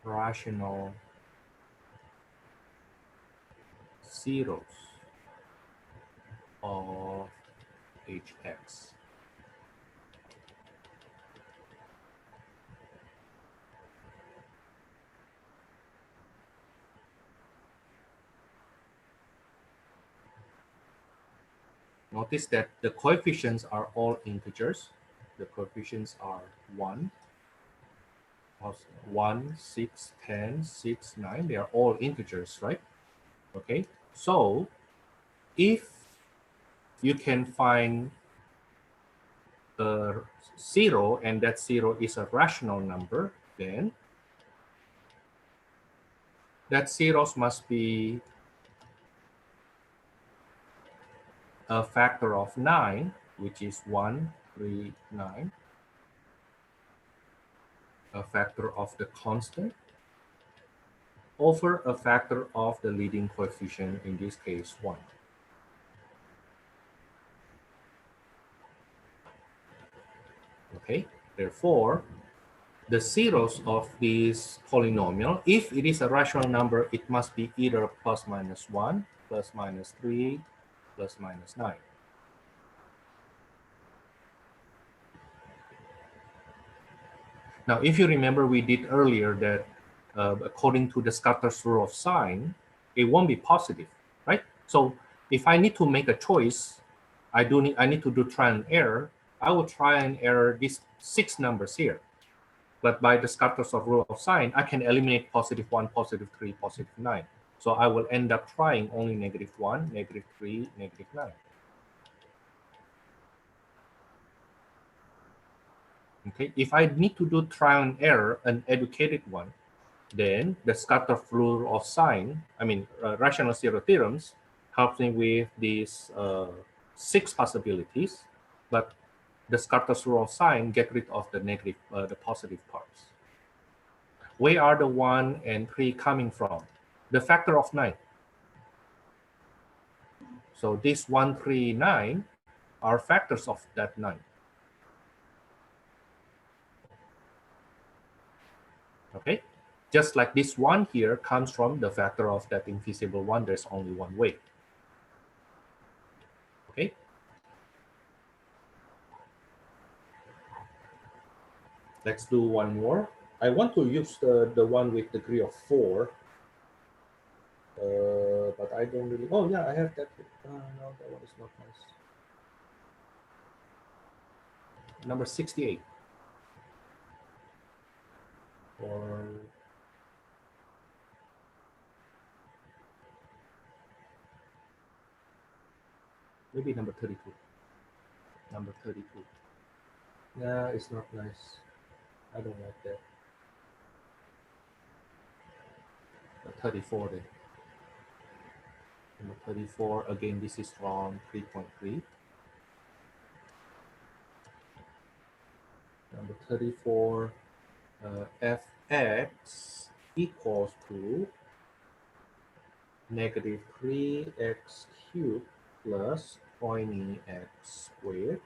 rational zeros of hx. Notice that the coefficients are all integers. The coefficients are 1, 6, 10, 6, 9. They are all integers, right? Okay. So if you can find a 0 and that 0 is a rational number, then that zeros must be a factor of 9, which is 1, 3, 9, a factor of the constant, over a factor of the leading coefficient, in this case 1. Okay, therefore, the zeros of this polynomial, if it is a rational number, it must be either plus minus 1, plus minus 3, plus minus 9. Now, if you remember, we did earlier that according to the Scatter's rule of sign, it won't be positive, right? So if I need to make a choice, I need to do trial and error. I will try and error these 6 numbers here. But by the Scatter's rule of sign, I can eliminate positive 1, positive 3, positive 9. So I will end up trying only negative 1, negative 3, negative 9. Okay, if I need to do trial and error, an educated one, then the Scatter's rule of sign, rational zero theorems, helps me with these 6 possibilities, but the Scatter's rule of sign get rid of the negative, the positive parts. Where are the 1 and 3 coming from? The factor of 9. So this 1, 3, 9 are factors of that 9. Okay, just like this 1 here comes from the factor of that invisible 1. There's only one way. Okay. Let's do one more. I want to use the one with degree of 4. But I don't really. Oh, yeah, I have that. No, that one is not nice. Number 68. Or maybe number 32. Number 32. Yeah, it's not nice. I don't like that. 34 then. Number 34, again, this is from 3.3. Number 34, fx equals to negative 3x cubed plus 20x squared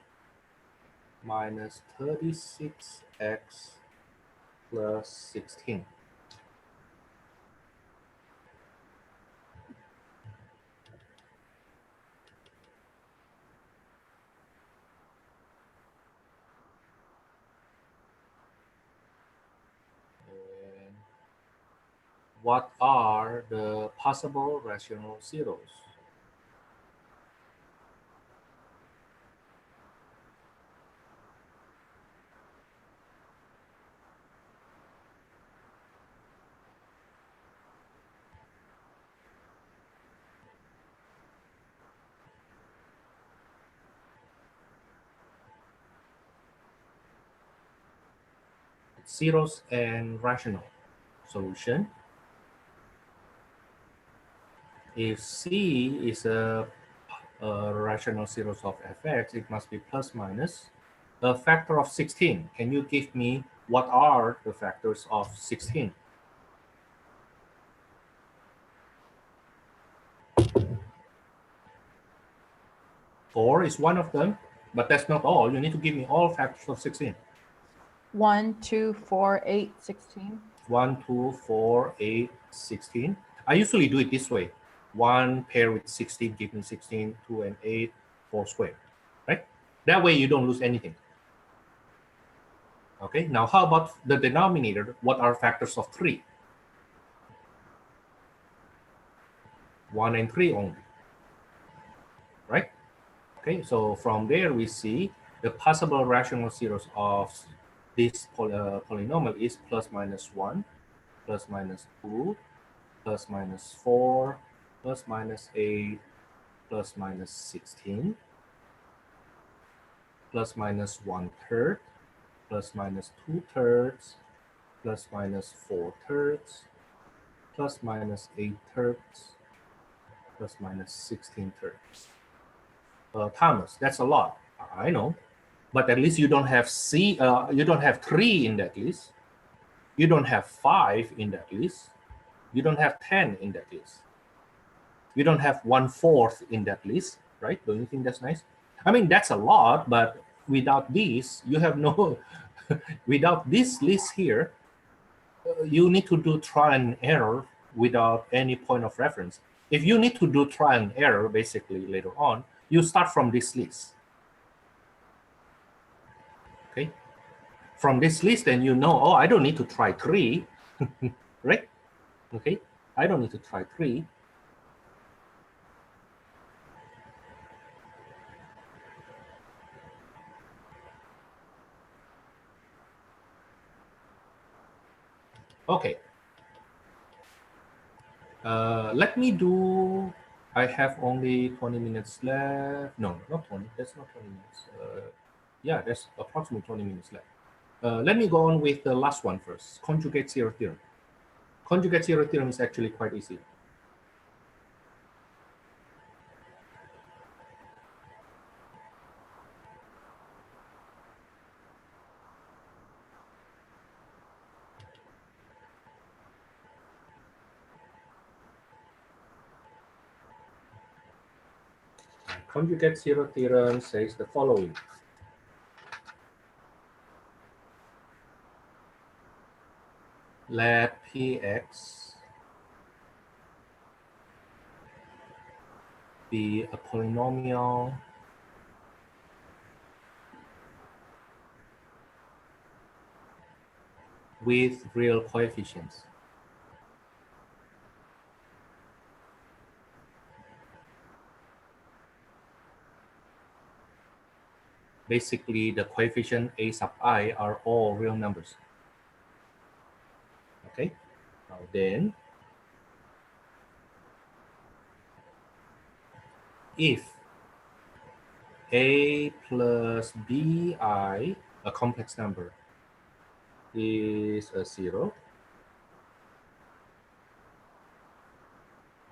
minus 36x plus 16. what are the possible rational zeros? Zeros and rational. Solution. If C is a rational zeros of fx, it must be plus minus a factor of 16. Can you give me what are the factors of 16? 4 is one of them, but that's not all. You need to give me all factors of 16. 1, 2, 4, 8, 16. 1, 2, 4, 8, 16. I usually do it this way. 1 pair with 16, give me 16, 2 and 8, 4 squared, right? That way you don't lose anything. Okay, now how about the denominator? What are factors of 3? 1 and 3 only, right? Okay, so from there we see the possible rational zeros of this polynomial is plus minus 1, plus minus 2, plus minus 4, plus minus 8, plus minus 16, plus minus 1/3, plus minus 2/3, plus minus 4/3, plus minus 8/3, plus minus 16/3. Thomas, that's a lot. I know, but at least you don't have you don't have 3 in that list. You don't have 5 in that list. You don't have 10 in that list. You don't have 1/4 in that list, right? Don't you think that's nice? I mean, that's a lot, but without this, you have no, without this list here, you need to do trial and error without any point of reference. If you need to do trial and error, basically later on, you start from this list. Okay. From this list, then you know, oh, I don't need to try 3, right? Okay. I don't need to try 3. Okay. Let me do, I have only 20 minutes left. No, not 20, that's not 20 minutes. Yeah, that's approximately 20 minutes left. Let me go on with the last one first, conjugate zero theorem. Conjugate zero theorem is actually quite easy. Conjugate zero theorem says the following. Let Px be a polynomial with real coefficients. Basically, the coefficient a sub I are all real numbers. Okay, now then, if a plus bi, a complex number, is a 0,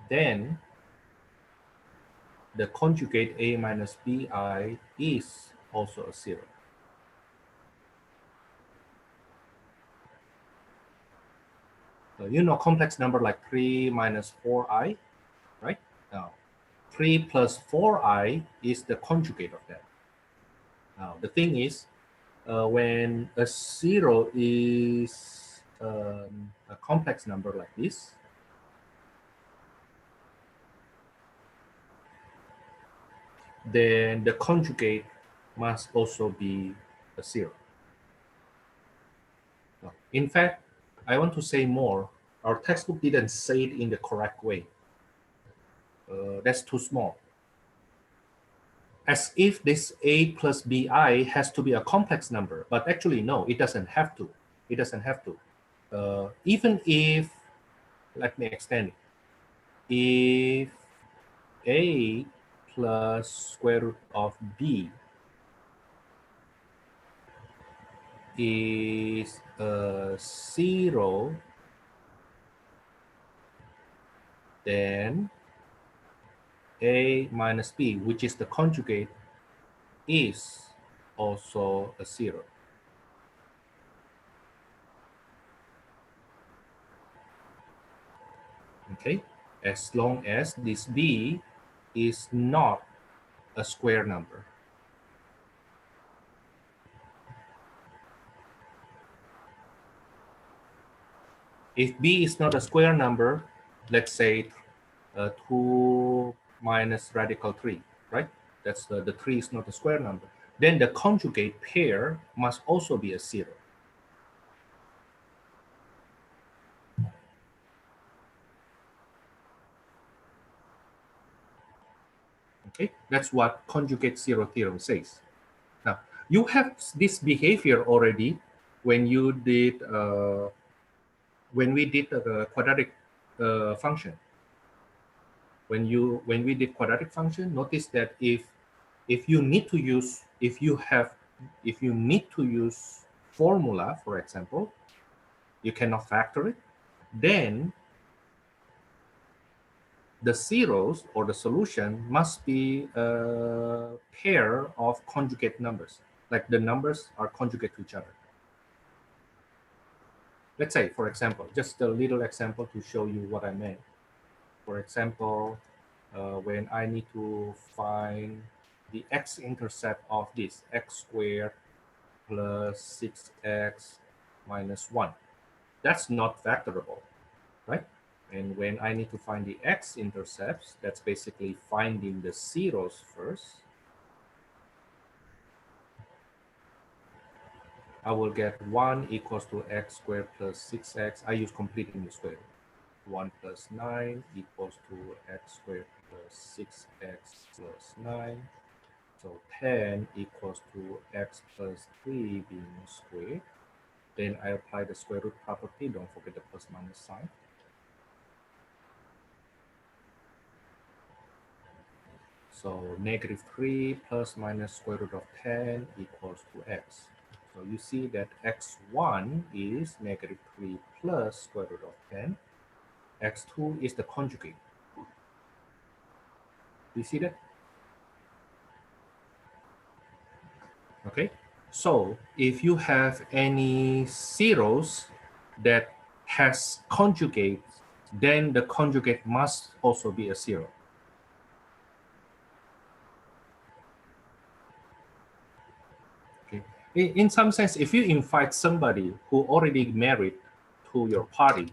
then the conjugate a minus bi is also a 0. So you know complex number like 3 minus 4i, right? Now, 3 plus 4i is the conjugate of that. Now, the thing is, when a 0 is a complex number like this, then the conjugate must also be a 0. In fact, I want to say more. Our textbook didn't say it in the correct way. That's too small. As if this a plus bi has to be a complex number, but actually no, it doesn't have to. It doesn't have to. Even if, let me extend it. If a plus square root of b is 0, then a minus b, which is the conjugate, is also a 0. Okay, as long as this b is not a square number. If b is not a square number, let's say 2 minus radical 3, right? That's the 3 is not a square number. Then the conjugate pair must also be a 0. Okay, that's what conjugate zero theorem says. Now, you have this behavior already when you did when we did the quadratic function. When we did quadratic function, notice that if you need to use formula, for example, you cannot factor it, then the zeros or the solution must be a pair of conjugate numbers, like the numbers are conjugate to each other. Let's say, for example, just a little example to show you what I meant. For example, when I need to find the x-intercept of this, x squared plus 6x minus 1. That's not factorable, right? And when I need to find the x-intercepts, that's basically finding the zeros first. I will get 1 equals to x squared plus 6x. I use completing the square root. 1 plus 9 equals to x squared plus 6x plus 9. So 10 equals to x plus 3 being squared. Then I apply the square root property. Don't forget the plus minus sign. So negative 3 plus minus square root of 10 equals to x. So you see that x1 is negative 3 plus square root of 10. x2 is the conjugate. You see that? Okay. So if you have any zeros that has conjugates, then the conjugate must also be a 0. Okay. In some sense, if you invite somebody who already married to your party,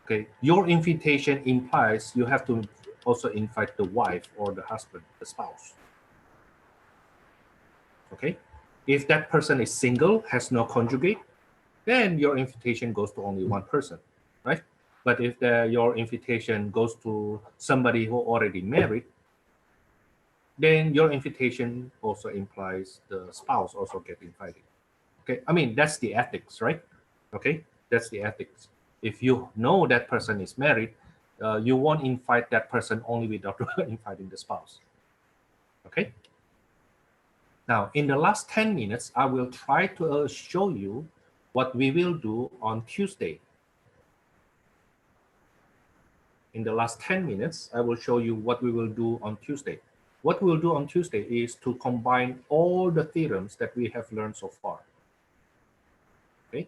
okay, your invitation implies you have to also invite the wife or the husband, the spouse. Okay. If that person is single, has no conjugate, then your invitation goes to only one person, right? But if your invitation goes to somebody who already married, then your invitation also implies the spouse also get invited. Okay, I mean, that's the ethics, right? Okay, that's the ethics. If you know that person is married, you won't invite that person only without inviting the spouse. Okay. Now, in the last 10 minutes, I will try to show you what we will do on Tuesday. In the last 10 minutes, I will show you what we will do on Tuesday. What we'll do on Tuesday is to combine all the theorems that we have learned so far. Okay,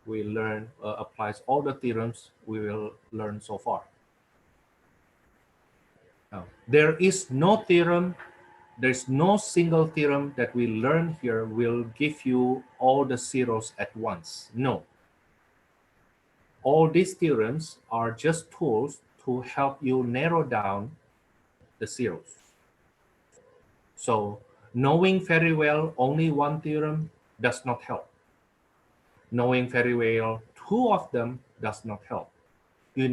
we learn applies all the theorems we will learn so far. Now, there is no theorem, there's no single theorem that we learn here will give you all the zeros at once. No. All these theorems are just tools to help you narrow down the zeros. So knowing very well only one theorem does not help. Knowing very well two of them does not help. You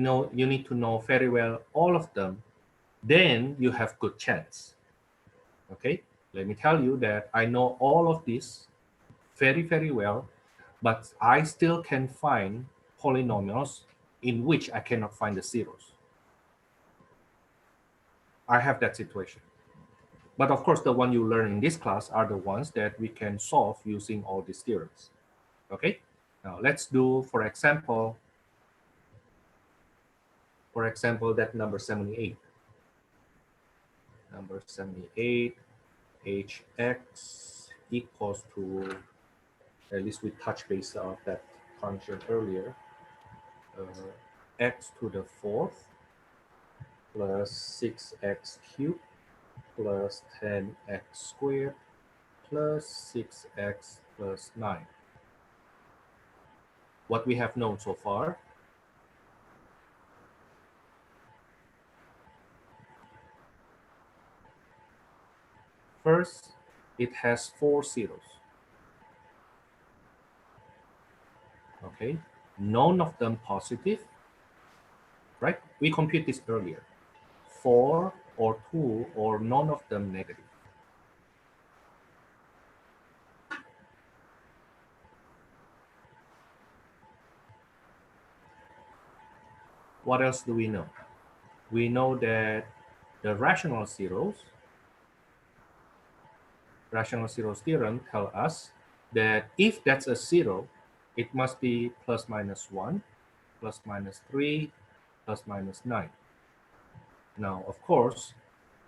need to know very well all of them, then you have good chance. Okay, let me tell you that I know all of this very, very well, but I still can find polynomials in which I cannot find the zeros. I have that situation. But of course, the one you learn in this class are the ones that we can solve using all these theorems. Okay, now let's do, for example, that number 78. Number 78, hx equals to, at least we touch base of that function earlier, x to the fourth plus 6x cubed plus 10x squared plus 6x plus 9. What we have known so far, first, it has 4 zeros. Okay, none of them positive, right? We computed this earlier. 4 or 2 or none of them negative. What else do we know? We know that the rational zeros theorem tell us that if that's a zero, it must be plus minus 1, plus minus 3, plus minus 9. Now, of course,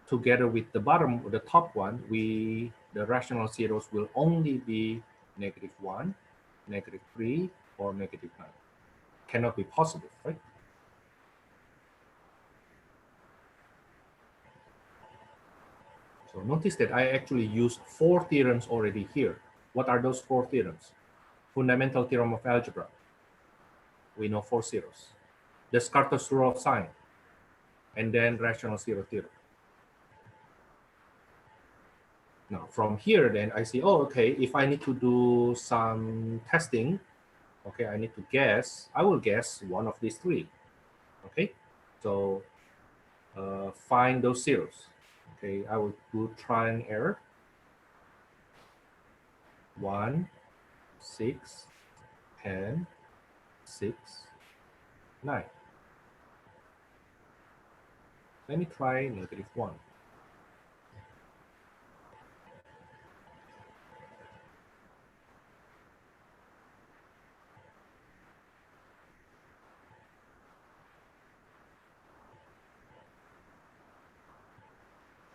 together with the top one, the rational zeros will only be -1, -3, or -9. Cannot be positive, right? So notice that I actually used 4 theorems already here. What are those 4 theorems? Fundamental theorem of algebra. We know 4 zeros. Descartes' rule of sign. And then rational zero theorem. Now from here, then I see, oh, okay, if I need to do some testing, okay, I need to guess, I will guess one of these 3. Okay, so find those zeros. Okay, I will do try and error. 1, 6, 10, 6, 9. Let me try -1.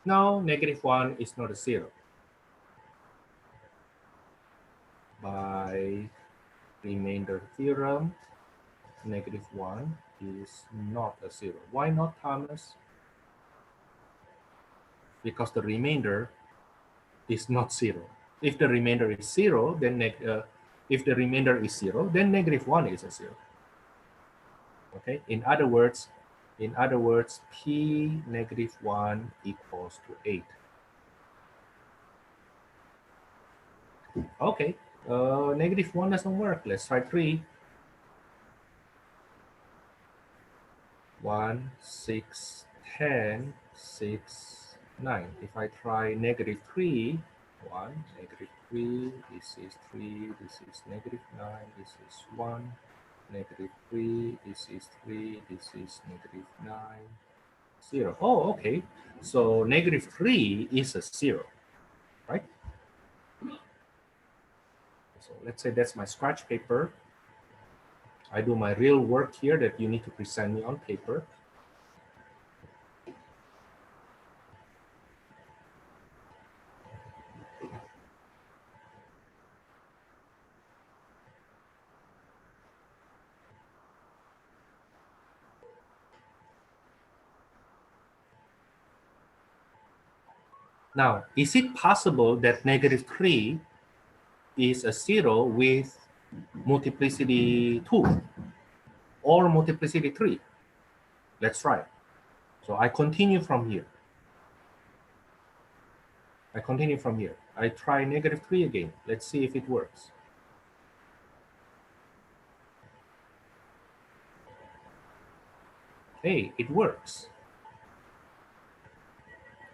Now, -1 is not a zero. By remainder theorem, -1 is not a zero. Why not, Thomas? Because the remainder is not zero. If the remainder is zero, then if the remainder is zero, then -1 is a zero. Okay. In other words, p -1 equals to 8. Okay. -1 doesn't work. Let's try 3. 1, 6, 10, 6, 9. If I try -3, 1, -3, this is 3, this is -9, this is 1, -3, this is 3, this is -9, 0. Oh, okay. So -3 is a 0, right? So let's say that's my scratch paper. I do my real work here that you need to present me on paper. Now, is it possible that -3 is a 0 with multiplicity 2 or multiplicity 3? Let's try. So I continue from here. I try -3 again. Let's see if it works. Hey, it works.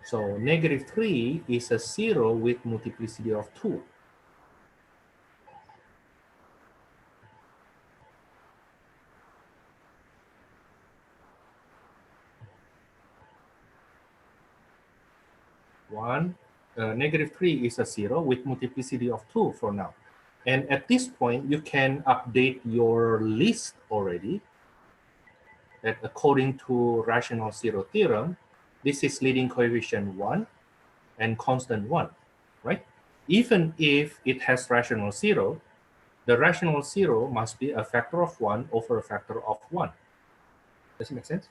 So negative 3 is a 0 with multiplicity of 2. Negative 3 is a 0 with multiplicity of 2 for now. And at this point, you can update your list already that according to rational zero theorem, this is leading coefficient 1 and constant 1, right? Even if it has rational 0, the rational 0 must be a factor of 1 over a factor of 1. Does it make sense?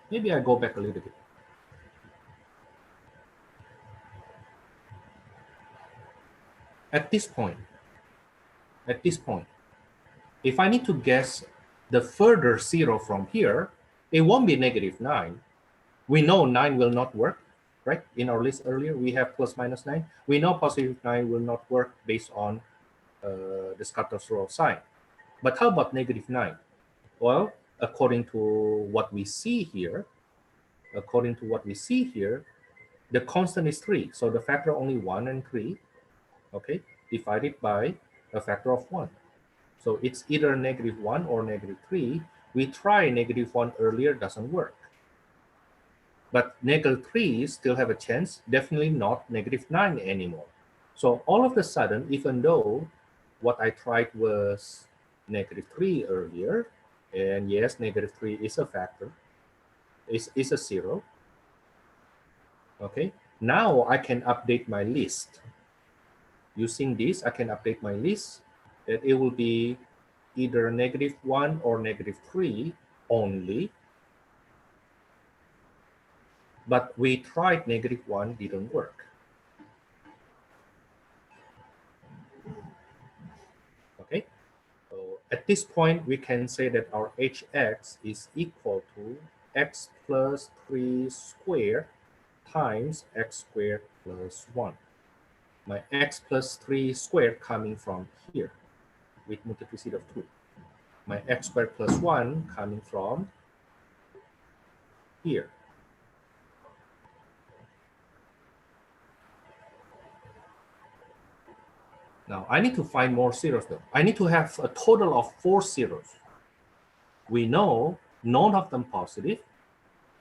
Maybe I go back a little bit. At this point, if I need to guess the further 0 from here, it won't be negative 9. We know 9 will not work, right? In our list earlier, we have plus minus 9. We know positive 9 will not work based on the Scotter's rule of sign. But how about negative 9? Well, according to what we see here, the constant is 3. So the factor only 1 and 3, okay, divided by a factor of 1. So it's either negative 1 or negative 3. We try negative 1 earlier, doesn't work. But negative 3 still have a chance, definitely not negative 9 anymore. So all of a sudden, even though what I tried was negative 3 earlier, and yes, negative 3 is a factor, is a 0, okay? Now I can update my list. Using this, I can update my list that it will be either negative 1 or negative 3 only. But we tried negative 1, didn't work. Okay, so at this point, we can say that our hx is equal to x plus 3 squared times x squared plus 1. My x plus 3 squared coming from here with multiplicity of 2. My x squared plus 1 coming from here. Now, I need to find more zeros though. I need to have a total of 4 zeros. We know none of them positive.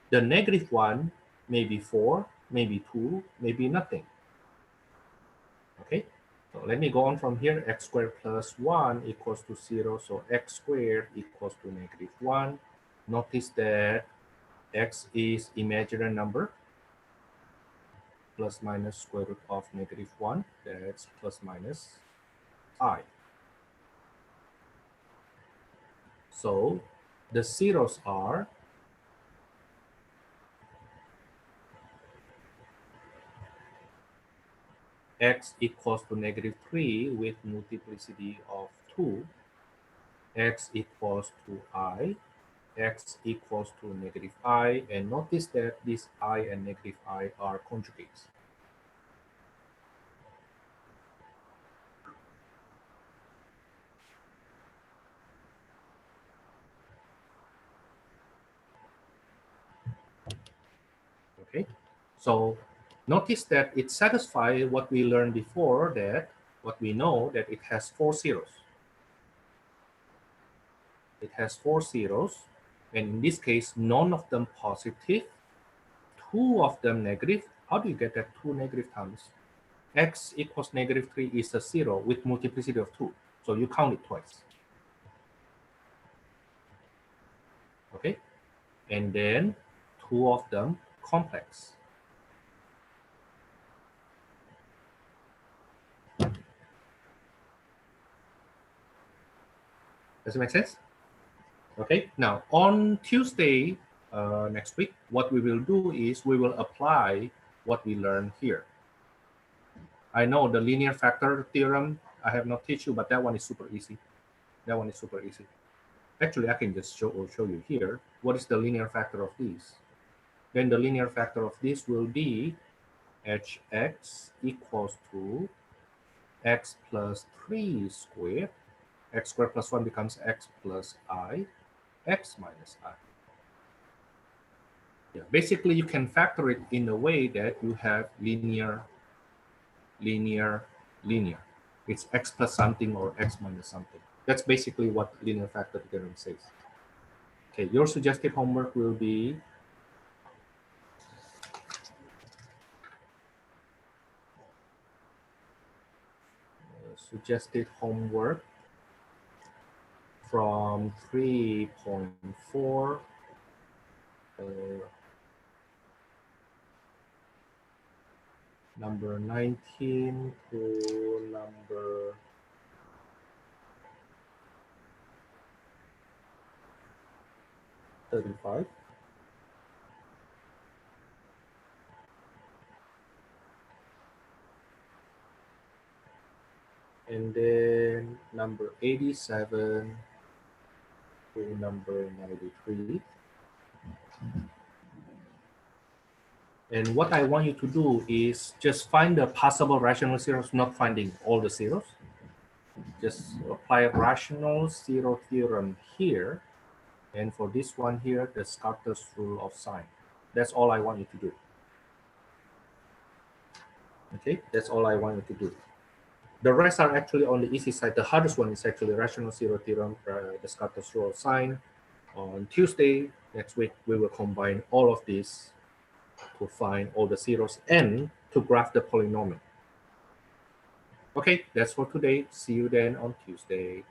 The negative 1 may be 4, maybe 2, maybe nothing. Okay, so let me go on from here. X squared plus 1 equals to 0. So x squared equals to negative 1. Notice that x is imaginary number. Plus minus square root of negative 1. That's plus minus I. So the zeros are x equals to negative 3 with multiplicity of 2, x equals to I, x equals to negative I, and notice that this I and negative I are conjugates. Okay, so notice that it satisfies what we learned before, that what we know that it has 4 zeros. It has 4 zeros, and in this case, none of them positive, 2 of them negative. How do you get that 2 negative times? X equals negative 3 is a 0 with multiplicity of 2. So you count it twice. Okay, and then 2 of them complex. Does it make sense? Okay, now on Tuesday next week, what we will do is we will apply what we learned here. I know the linear factor theorem I have not teach you, but that one is super easy. That one is super easy. Actually, I can just show you here. What is the linear factor of this? Then the linear factor of this will be hx equals to x plus 3 squared, x squared plus 1 becomes x plus I, x minus I. Yeah, basically you can factor it in a way that you have linear, linear, linear. It's x plus something or x minus something. That's basically what linear factor theorem says. Okay, your suggested homework will be suggested homework from 3.4 number 19 to number 35. And then number 87 to number 93. And what I want you to do is just find the possible rational zeros, not finding all the zeros. Just apply a rational zero theorem here. And for this one here, the Scarter's rule of sign. That's all I want you to do. Okay, that's all I want you to do. The rest are actually on the easy side. The hardest one is actually rational zero theorem, the Scarter's rule of sign. On Tuesday next week, we will combine all of these to find all the zeros and to graph the polynomial. Okay, that's for today. See you then on Tuesday.